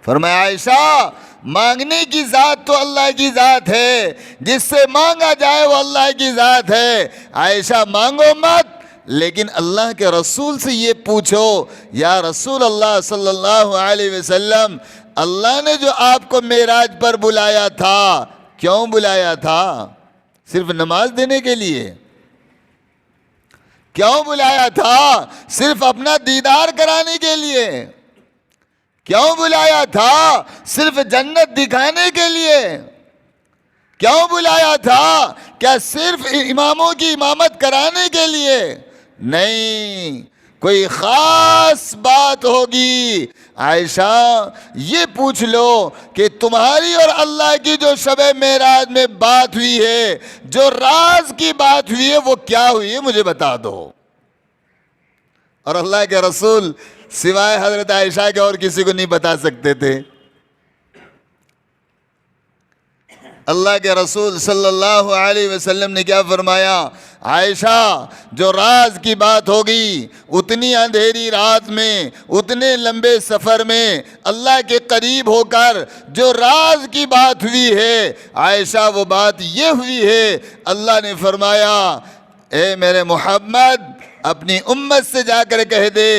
فرمایا عائشہ مانگنے کی ذات تو اللہ کی ذات ہے, جس سے مانگا جائے وہ اللہ کی ذات ہے. عائشہ مانگو مت, لیکن اللہ کے رسول سے یہ پوچھو یا رسول اللہ صلی اللہ علیہ وسلم اللہ نے جو آپ کو معراج پر بلایا تھا کیوں بلایا تھا؟ صرف نماز دینے کے لیے؟ کیوں بلایا تھا؟ صرف اپنا دیدار کرانے کے لیے؟ کیوں بلایا تھا؟ صرف جنت دکھانے کے لیے؟ کیوں بلایا تھا؟ کیا صرف اماموں کی امامت کرانے کے لیے؟ نہیں, کوئی خاص بات ہوگی. عائشہ یہ پوچھ لو کہ تمہاری اور اللہ کی جو شب معراج میں بات ہوئی ہے, جو راز کی بات ہوئی ہے, وہ کیا ہوئی ہے مجھے بتا دو. اور اللہ کے رسول سوائے حضرت عائشہ کے اور کسی کو نہیں بتا سکتے تھے. اللہ کے رسول صلی اللہ علیہ وسلم نے کیا فرمایا؟ عائشہ جو راز کی بات ہوگی اتنی اندھیری رات میں, اتنے لمبے سفر میں اللہ کے قریب ہو کر جو راز کی بات ہوئی ہے عائشہ وہ بات یہ ہوئی ہے, اللہ نے فرمایا اے میرے محمد اپنی امت سے جا کر کہہ دے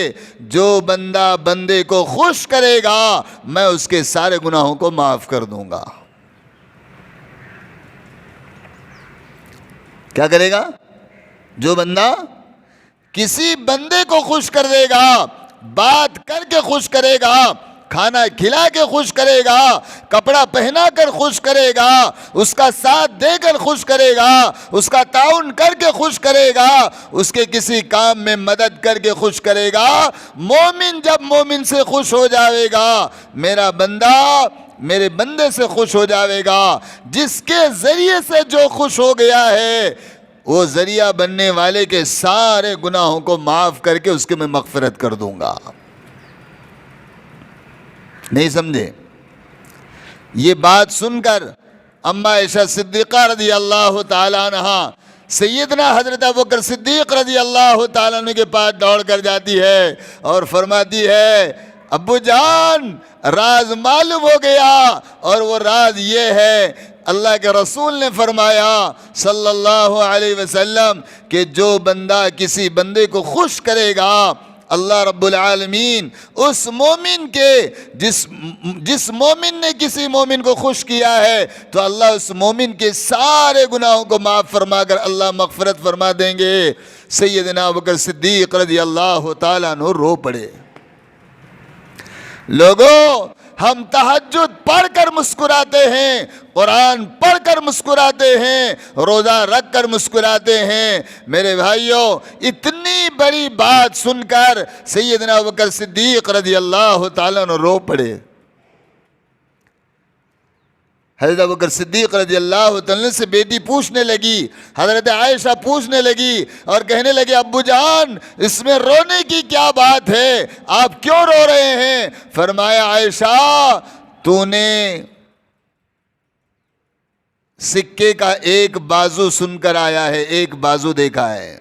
جو بندہ بندے کو خوش کرے گا میں اس کے سارے گناہوں کو معاف کر دوں گا۔ کیا کرے گا؟ جو بندہ کسی بندے کو خوش کر دے گا، بات کر کے خوش کرے گا، کھانا کھلا کے خوش کرے گا، کپڑا پہنا کر خوش کرے گا، اس کا ساتھ دے کر خوش کرے گا، اس کا تعاون کر کے خوش کرے گا، اس کے کسی کام میں مدد کر کے خوش کرے گا۔ مومن جب مومن سے خوش ہو جاوے گا، میرا بندہ میرے بندے سے خوش ہو جاوے گا۔ جس کے ذریعے سے جو خوش ہو گیا ہے وہ ذریعہ بننے والے کے سارے گناہوں کو معاف کر کے اس کے میں مغفرت کر دوں گا۔ نہیں سمجھے؟ یہ بات سن کر اما عائشہ صدیقہ رضی اللہ تعالیٰ عنہ سیدنا حضرت ابوبکر صدیق رضی اللہ تعالیٰ عنہ کے پاس دوڑ کر جاتی ہے اور فرماتی ہے ابو جان راز معلوم ہو گیا، اور وہ راز یہ ہے اللہ کے رسول نے فرمایا صلی اللہ علیہ وسلم کہ جو بندہ کسی بندے کو خوش کرے گا اللہ رب العالمین اس مومن کے جس مومن نے کسی مومن کو خوش کیا ہے تو اللہ اس مومن کے سارے گناہوں کو معاف فرما کر اللہ مغفرت فرما دیں گے۔ سیدنا ابوبکر صدیق رضی اللہ تعالیٰ عنہ رو پڑے۔ لوگوں ہم تہجد پڑھ کر مسکراتے ہیں، قرآن پڑھ کر مسکراتے ہیں، روزہ رکھ کر مسکراتے ہیں۔ میرے بھائیوں اتنی بڑی بات سن کر سیدنا ابوبکر صدیق رضی اللہ تعالیٰ عنہ رو پڑے۔ حضرت ابوبکر صدیق رضی اللہ تعالیٰ سے بیٹی پوچھنے لگی، حضرت عائشہ پوچھنے لگی اور کہنے لگے ابو جان اس میں رونے کی کیا بات ہے، آپ کیوں رو رہے ہیں؟ فرمایا عائشہ تو نے سکے کا ایک بازو سن کر آیا ہے، ایک بازو دیکھا ہے،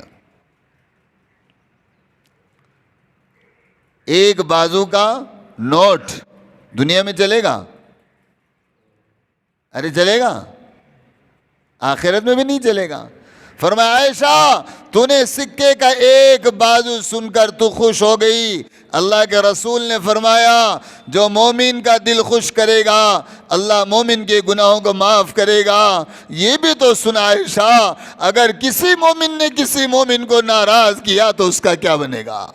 ایک بازو کا نوٹ دنیا میں چلے گا؟ ارے چلے گا؟ آخرت میں بھی نہیں چلے گا۔ فرمایا عائشہ تو نے سکے کا ایک بازو سن کر تو خوش ہو گئی، اللہ کے رسول نے فرمایا جو مومن کا دل خوش کرے گا اللہ مومن کے گناہوں کو معاف کرے گا۔ یہ بھی تو سنا عائشہ اگر کسی مومن نے کسی مومن کو ناراض کیا تو اس کا کیا بنے گا؟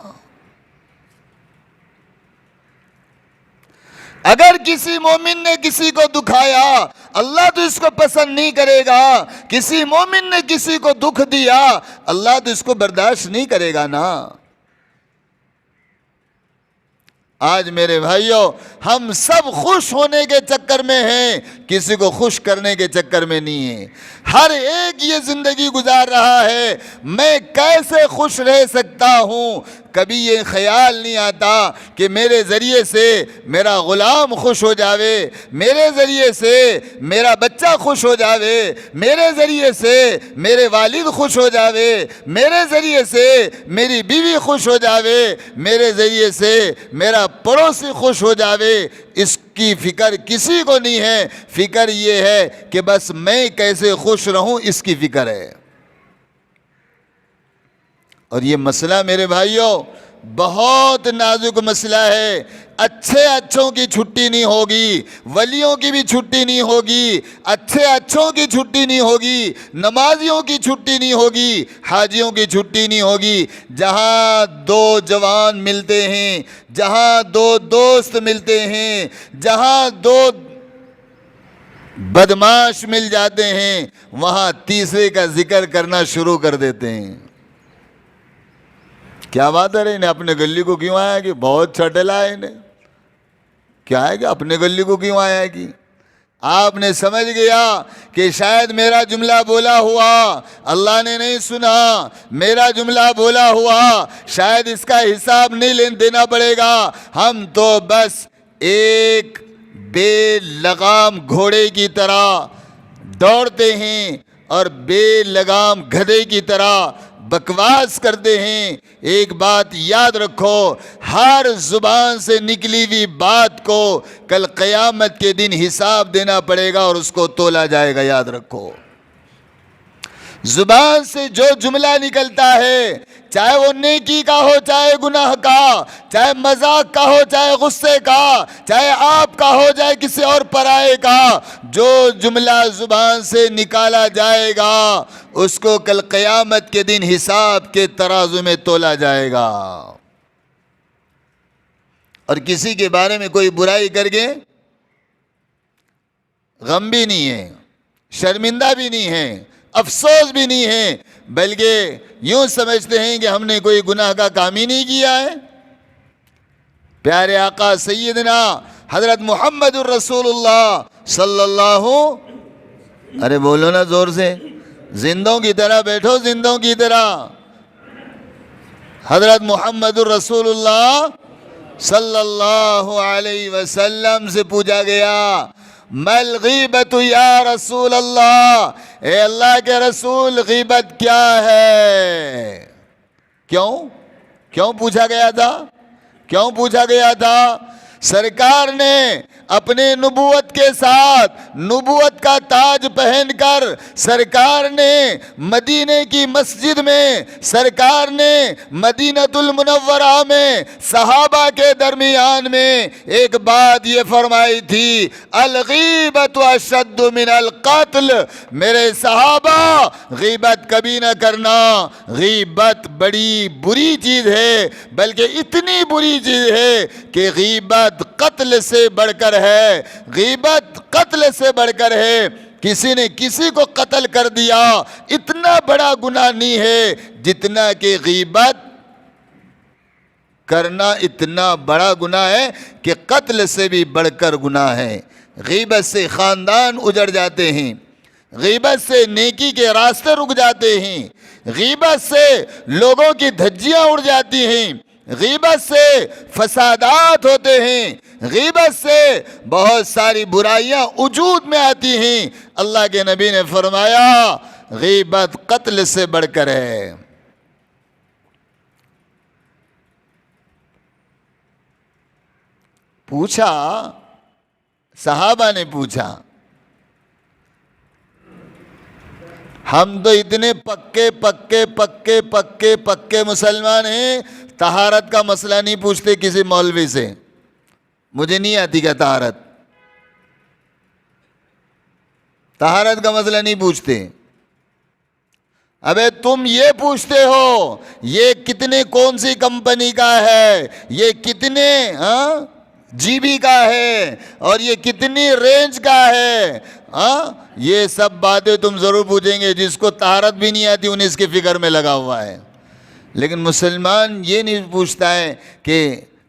اگر کسی مومن نے کسی کو دکھایا اللہ تو اس کو پسند نہیں کرے گا، کسی مومن نے کسی کو دکھ دیا اللہ تو اس کو برداشت نہیں کرے گا نا۔ آج میرے بھائیوں ہم سب خوش ہونے کے چکر میں ہیں، کسی کو خوش کرنے کے چکر میں نہیں ہیں۔ ہر ایک یہ زندگی گزار رہا ہے میں کیسے خوش رہ سکتا ہوں، کبھی یہ خیال نہیں آتا کہ میرے ذریعے سے میرا غلام خوش ہو جاوے، میرے ذریعے سے میرا بچہ خوش ہو جاوے، میرے ذریعے سے میرے والد خوش ہو جاوے، میرے ذریعے سے میری بیوی خوش ہو جاوے، میرے ذریعے سے میرا پڑوسی خوش ہو جاوے۔ اس کی فکر کسی کو نہیں ہے، فکر یہ ہے کہ بس میں کیسے خوش رہوں اس کی فکر ہے۔ اور یہ مسئلہ میرے بھائیوں بہت نازک مسئلہ ہے۔ اچھے اچھوں کی چھٹی نہیں ہوگی، ولیوں کی بھی چھٹی نہیں ہوگی، اچھے اچھوں کی چھٹی نہیں ہوگی، نمازیوں کی چھٹی نہیں ہوگی، حاجیوں کی چھٹی نہیں ہوگی۔ جہاں دو جوان ملتے ہیں، جہاں دو دوست ملتے ہیں، جہاں دو بدماش مل جاتے ہیں وہاں تیسرے کا ذکر کرنا شروع کر دیتے ہیں۔ کیا بات ہے انہیں اپنے گلی کو کیوں آیا کہ بہت چھٹلا ہے انہیں، کیا ہے کہ اپنے گلی کو کیوں آیا کہ آپ نے سمجھ گیا کہ شاید میرا جملہ بولا ہوا اللہ نے نہیں سنا، میرا جملہ بولا ہوا شاید اس کا حساب نہیں دینا پڑے گا، ہم تو بس ایک بے لگام گھوڑے کی طرح دوڑتے ہیں اور بے لگام گدھے کی طرح بکواس کرتے ہیں۔ ایک بات یاد رکھو، ہر زبان سے نکلی ہوئی بات کو کل قیامت کے دن حساب دینا پڑے گا اور اس کو تولا جائے گا، یاد رکھو۔ زبان سے جو جملہ نکلتا ہے، چاہے وہ نیکی کا ہو، چاہے گناہ کا، چاہے مذاق کا ہو، چاہے غصے کا، چاہے آپ کا ہو، چاہے کسی اور پرائے کا، جو جملہ زبان سے نکالا جائے گا اس کو کل قیامت کے دن حساب کے ترازو میں تولا جائے گا۔ اور کسی کے بارے میں کوئی برائی کر کے غم بھی نہیں ہے، شرمندہ بھی نہیں ہے، افسوس بھی نہیں ہے، بلکہ یوں سمجھتے ہیں کہ ہم نے کوئی گناہ کا کام ہی نہیں کیا ہے۔ پیارے آقا سیدنا حضرت محمد الرسول اللہ صلی اللہ، ارے بولو نا زور سے، زندوں کی طرح بیٹھو، زندوں کی طرح۔ حضرت محمد الرسول اللہ صلی اللہ علیہ وسلم سے پوچھا گیا، مل غیبت یا رسول اللہ، اے اللہ کے رسول غیبت کیا ہے؟ کیوں پوچھا گیا تھا؟ کیوں پوچھا گیا تھا؟ سرکار نے اپنے نبوت کے ساتھ نبوت کا تاج پہن کر سرکار نے مدینے کی مسجد میں، سرکار نے مدینۃ المنورہ میں صحابہ کے درمیان میں ایک بات یہ فرمائی تھی، الغیبت اشد من القتل، میرے صحابہ غیبت کبھی نہ کرنا، غیبت بڑی بری چیز ہے، بلکہ اتنی بری چیز ہے کہ غیبت قتل سے بڑھ کر ہے، غیبت قتل سے بڑھ کر ہے۔ کسی نے کسی کو قتل کر دیا، اتنا بڑا گناہ نہیں ہے جتنا کہ غیبت کرنا اتنا بڑا گناہ ہے کہ قتل سے بھی بڑھ کر گناہ ہے۔ غیبت سے خاندان اجڑ جاتے ہیں، غیبت سے نیکی کے راستے رک جاتے ہیں، غیبت سے لوگوں کی دھجیاں اڑ جاتی ہیں، غیبت سے فسادات ہوتے ہیں، غیبت سے بہت ساری برائیاں وجود میں آتی ہیں۔ اللہ کے نبی نے فرمایا غیبت قتل سے بڑھ کر ہے۔ پوچھا، صحابہ نے پوچھا، ہم تو اتنے پکے مسلمان ہیں، طہارت کا مسئلہ نہیں پوچھتے کسی مولوی سے، مجھے نہیں آتی کیا طہارت کا مسئلہ نہیں پوچھتے۔ ابے تم یہ پوچھتے ہو یہ کتنے کون سی کمپنی کا ہے، یہ کتنے جی بی کا ہے، اور یہ کتنی رینج کا ہے، یہ سب باتیں تم ضرور پوچھیں گے۔ جس کو طہارت بھی نہیں آتی انہیں اس کی فکر میں لگا ہوا ہے، لیکن مسلمان یہ نہیں پوچھتا ہے کہ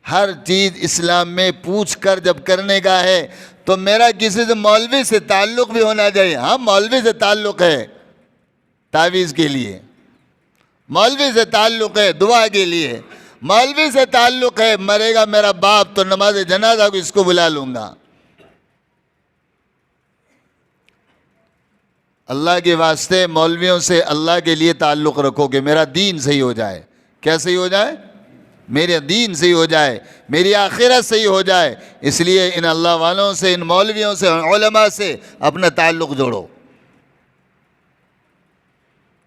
ہر چیز اسلام میں پوچھ کر جب کرنے کا ہے تو میرا کسی سے مولوی سے تعلق بھی ہونا چاہیے۔ ہاں مولوی سے تعلق ہے تعویذ کے لیے، مولوی سے تعلق ہے دعا کے لیے، مولوی سے تعلق ہے مرے گا میرا باپ تو نماز جنازہ کو اس کو بلا لوں گا۔ اللہ کے واسطے مولویوں سے اللہ کے لیے تعلق رکھو کہ میرا دین صحیح ہو جائے۔ کیا صحیح ہو جائے؟ میرا دین صحیح ہو جائے، میری آخرت صحیح ہو جائے۔ اس لیے ان اللہ والوں سے، ان مولویوں سے، علماء سے اپنا تعلق جوڑو۔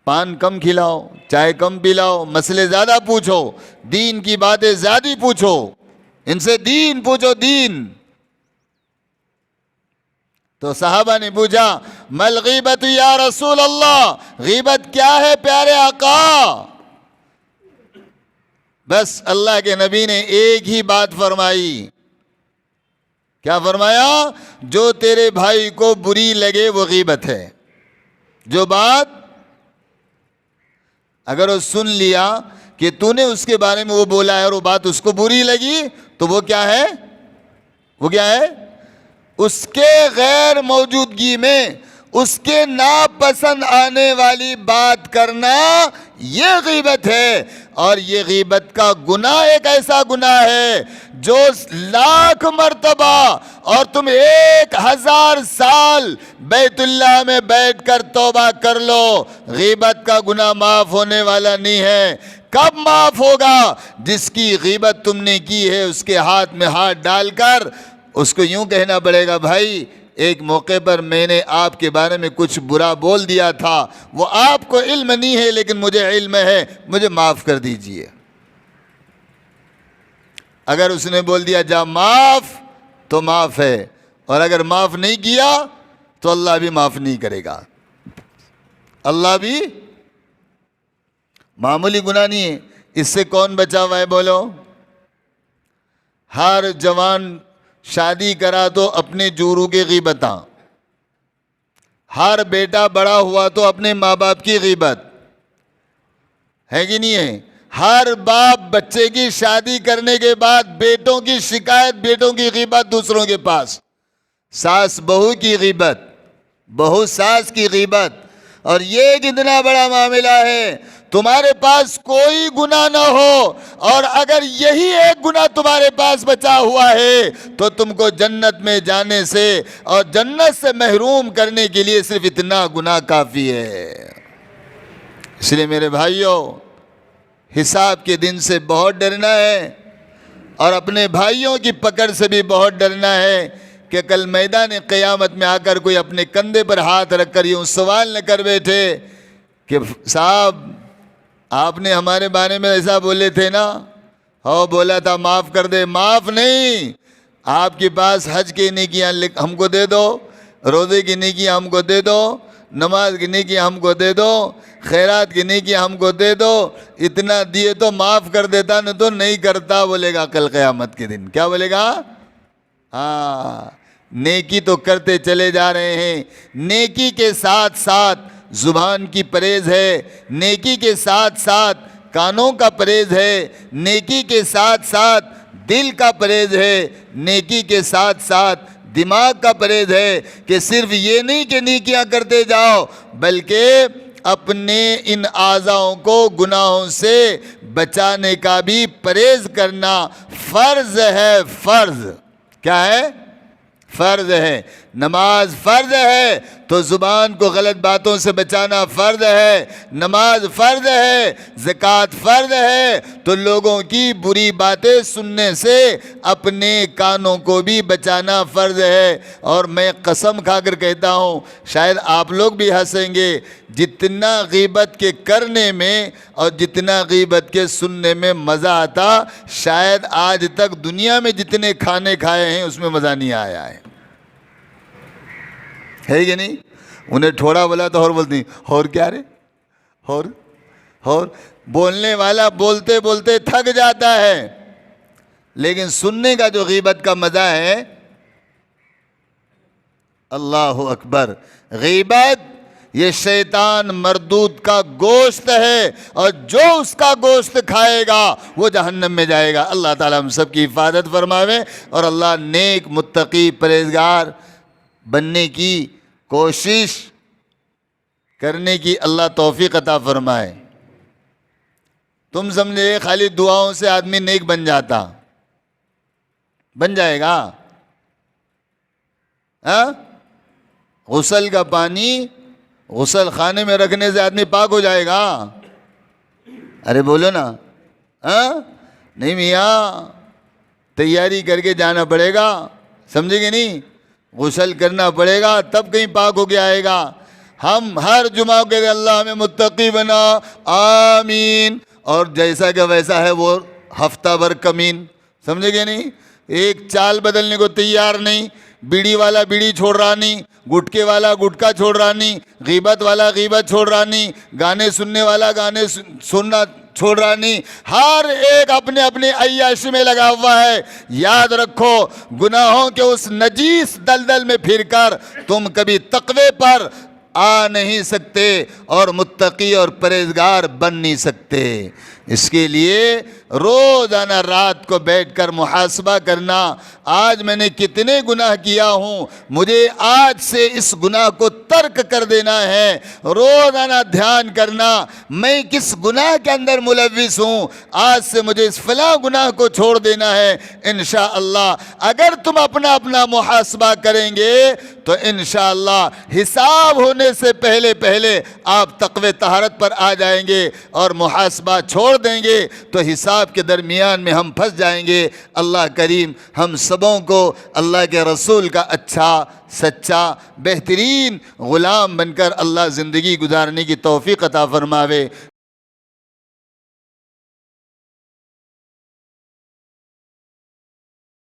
پان کم کھلاؤ، چائے کم پلاؤ، مسئلے زیادہ پوچھو، دین کی باتیں زیادہ پوچھو، ان سے دین پوچھو، دین۔ تو صحابہ نے پوچھا مل غیبت یا رسول اللہ، غیبت کیا ہے پیارے آقا؟ بس اللہ کے نبی نے ایک ہی بات فرمائی۔ کیا فرمایا؟ جو تیرے بھائی کو بری لگے وہ غیبت ہے۔ جو بات اگر وہ سن لیا کہ تو نے اس کے بارے میں وہ بولا ہے اور وہ بات اس کو بری لگی تو وہ کیا ہے؟ وہ کیا ہے؟ اس کے غیر موجودگی میں اس کے ناپسند آنے والی بات کرنا یہ غیبت ہے۔ اور یہ غیبت کا گناہ ایک ایسا گناہ ہے جو 1,00,000 مرتبہ اور تم 1,000 سال بیت اللہ میں بیٹھ کر توبہ کر لو، غیبت کا گناہ معاف ہونے والا نہیں ہے۔ کب معاف ہوگا؟ جس کی غیبت تم نے کی ہے اس کے ہاتھ میں ہاتھ ڈال کر اس کو یوں کہنا پڑے گا، بھائی ایک موقع پر میں نے آپ کے بارے میں کچھ برا بول دیا تھا، وہ آپ کو علم نہیں ہے لیکن مجھے علم ہے، مجھے معاف کر دیجئے۔ اگر اس نے بول دیا جا معاف تو معاف ہے، اور اگر معاف نہیں کیا تو اللہ بھی معاف نہیں کرے گا۔ اللہ بھی معمولی گناہ نہیں ہے، اس سے کون بچا ہوا ہے بولو؟ ہر جوان شادی کرا تو اپنے جورو کی غیبتاں، ہر بیٹا بڑا ہوا تو اپنے ماں باپ کی غیبت ہے کہ نہیں ہے؟ ہر باپ بچے کی شادی کرنے کے بعد بیٹوں کی شکایت، بیٹوں کی غیبت دوسروں کے پاس، ساس بہو کی غیبت، بہو ساس کی غیبت، اور یہ کتنا بڑا معاملہ ہے۔ تمہارے پاس کوئی گناہ نہ ہو اور اگر یہی ایک گناہ تمہارے پاس بچا ہوا ہے تو تم کو جنت میں جانے سے اور جنت سے محروم کرنے کے لیے صرف اتنا گناہ کافی ہے۔ اس لیے میرے بھائیوں، حساب کے دن سے بہت ڈرنا ہے، اور اپنے بھائیوں کی پکڑ سے بھی بہت ڈرنا ہے کہ کل میدان قیامت میں آ کر کوئی اپنے کندھے پر ہاتھ رکھ کر یوں سوال نہ کر بیٹھے کہ صاحب آپ نے ہمارے بارے میں ایسا بولے تھے نا، ہو بولا تھا معاف کر دے۔ معاف نہیں، آپ کے پاس حج کی نیکیاں ہم کو دے دو، روزے کی نیکیاں ہم کو دے دو، نماز کی نیکیاں ہم کو دے دو، خیرات کی نیکیاں ہم کو دے دو، اتنا دیے تو معاف کر دیتا، نہ تو نہیں کرتا، بولے گا کل قیامت کے دن۔ کیا بولے گا؟ ہاں، نیکی تو کرتے چلے جا رہے ہیں، نیکی کے ساتھ ساتھ زبان کی پرہیز ہے، نیکی کے ساتھ ساتھ کانوں کا پرہیز ہے، نیکی کے ساتھ ساتھ دل کا پرہیز ہے، نیکی کے ساتھ ساتھ دماغ کا پرہیز ہے، کہ صرف یہ نہیں کہ نیکیاں کرتے جاؤ بلکہ اپنے ان اعضاؤں کو گناہوں سے بچانے کا بھی پرہیز کرنا فرض ہے۔ فرض کیا ہے؟ فرض ہے۔ نماز فرض ہے تو زبان کو غلط باتوں سے بچانا فرض ہے، نماز فرض ہے، زکوٰۃ فرض ہے تو لوگوں کی بری باتیں سننے سے اپنے کانوں کو بھی بچانا فرض ہے۔ اور میں قسم کھا کر کہتا ہوں، شاید آپ لوگ بھی ہنسیں گے، جتنا غیبت کے کرنے میں اور جتنا غیبت کے سننے میں مزہ آتا، شاید آج تک دنیا میں جتنے کھانے کھائے ہیں اس میں مزہ نہیں آیا ہے کہ نہیں؟ انہیں تھوڑا بولا تو اور بولتی اور کیا رے، اور بولنے والا بولتے بولتے تھک جاتا ہے، لیکن سننے کا جو غیبت کا مزہ ہے، اللہ اکبر۔ غیبت یہ شیطان مردود کا گوشت ہے، اور جو اس کا گوشت کھائے گا وہ جہنم میں جائے گا۔ اللہ تعالیٰ ہم سب کی حفاظت فرماوے، اور اللہ نیک متقی پرہیزگار بننے کی کوشش کرنے کی اللہ توفیق عطا فرمائے۔ تم سمجھے خالی دعاؤں سے آدمی نیک بن جاتا؟ بن جائے گا؟ غسل کا پانی غسل خانے میں رکھنے سے آدمی پاک ہو جائے گا؟ ارے بولو نا، نہیں میاں، تیاری کر کے جانا پڑے گا، سمجھے گے نہیں؟ غسل کرنا پڑے گا تب کہیں پاک ہو کے آئے گا۔ ہم ہر جمعہ کے اللہ ہمیں متقی بنا، آمین، اور جیسا کہ ویسا ہے وہ ہفتہ بھر کمین، سمجھے گے نہیں؟ ایک چال بدلنے کو تیار نہیں، بیڑی والا بیڑی چھوڑ رہا نہیں، گٹکے والا گٹکا چھوڑ رہا نہیں، غیبت والا غیبت چھوڑ رہا نہیں، گانے سننے والا گانے سننا چھوڑ رہا نہیں، ہر ایک اپنے اپنے عیاشی میں لگا ہوا ہے۔ یاد رکھو، گناہوں کے اس نجیس دلدل میں پھر کر تم کبھی تقوی پر آ نہیں سکتے اور متقی اور پرہیزگار بن نہیں سکتے۔ اس کے لیے روزانہ رات کو بیٹھ کر محاسبہ کرنا، آج میں نے کتنے گناہ کیا ہوں، مجھے آج سے اس گناہ کو ترک کر دینا ہے۔ روزانہ دھیان کرنا، میں کس گناہ کے اندر ملوث ہوں، آج سے مجھے اس فلاں گناہ کو چھوڑ دینا ہے۔ انشاءاللہ اگر تم اپنا اپنا محاسبہ کریں گے تو انشاءاللہ حساب ہونے سے پہلے پہلے آپ تقوی طہارت پر آ جائیں گے، اور محاسبہ چھوڑ دیں گے تو حساب کے درمیان میں ہم پھنس جائیں گے۔ اللہ کریم ہم سبوں کو اللہ کے رسول کا اچھا سچا بہترین غلام بن کر اللہ زندگی گزارنے کی توفیق عطا فرماوے۔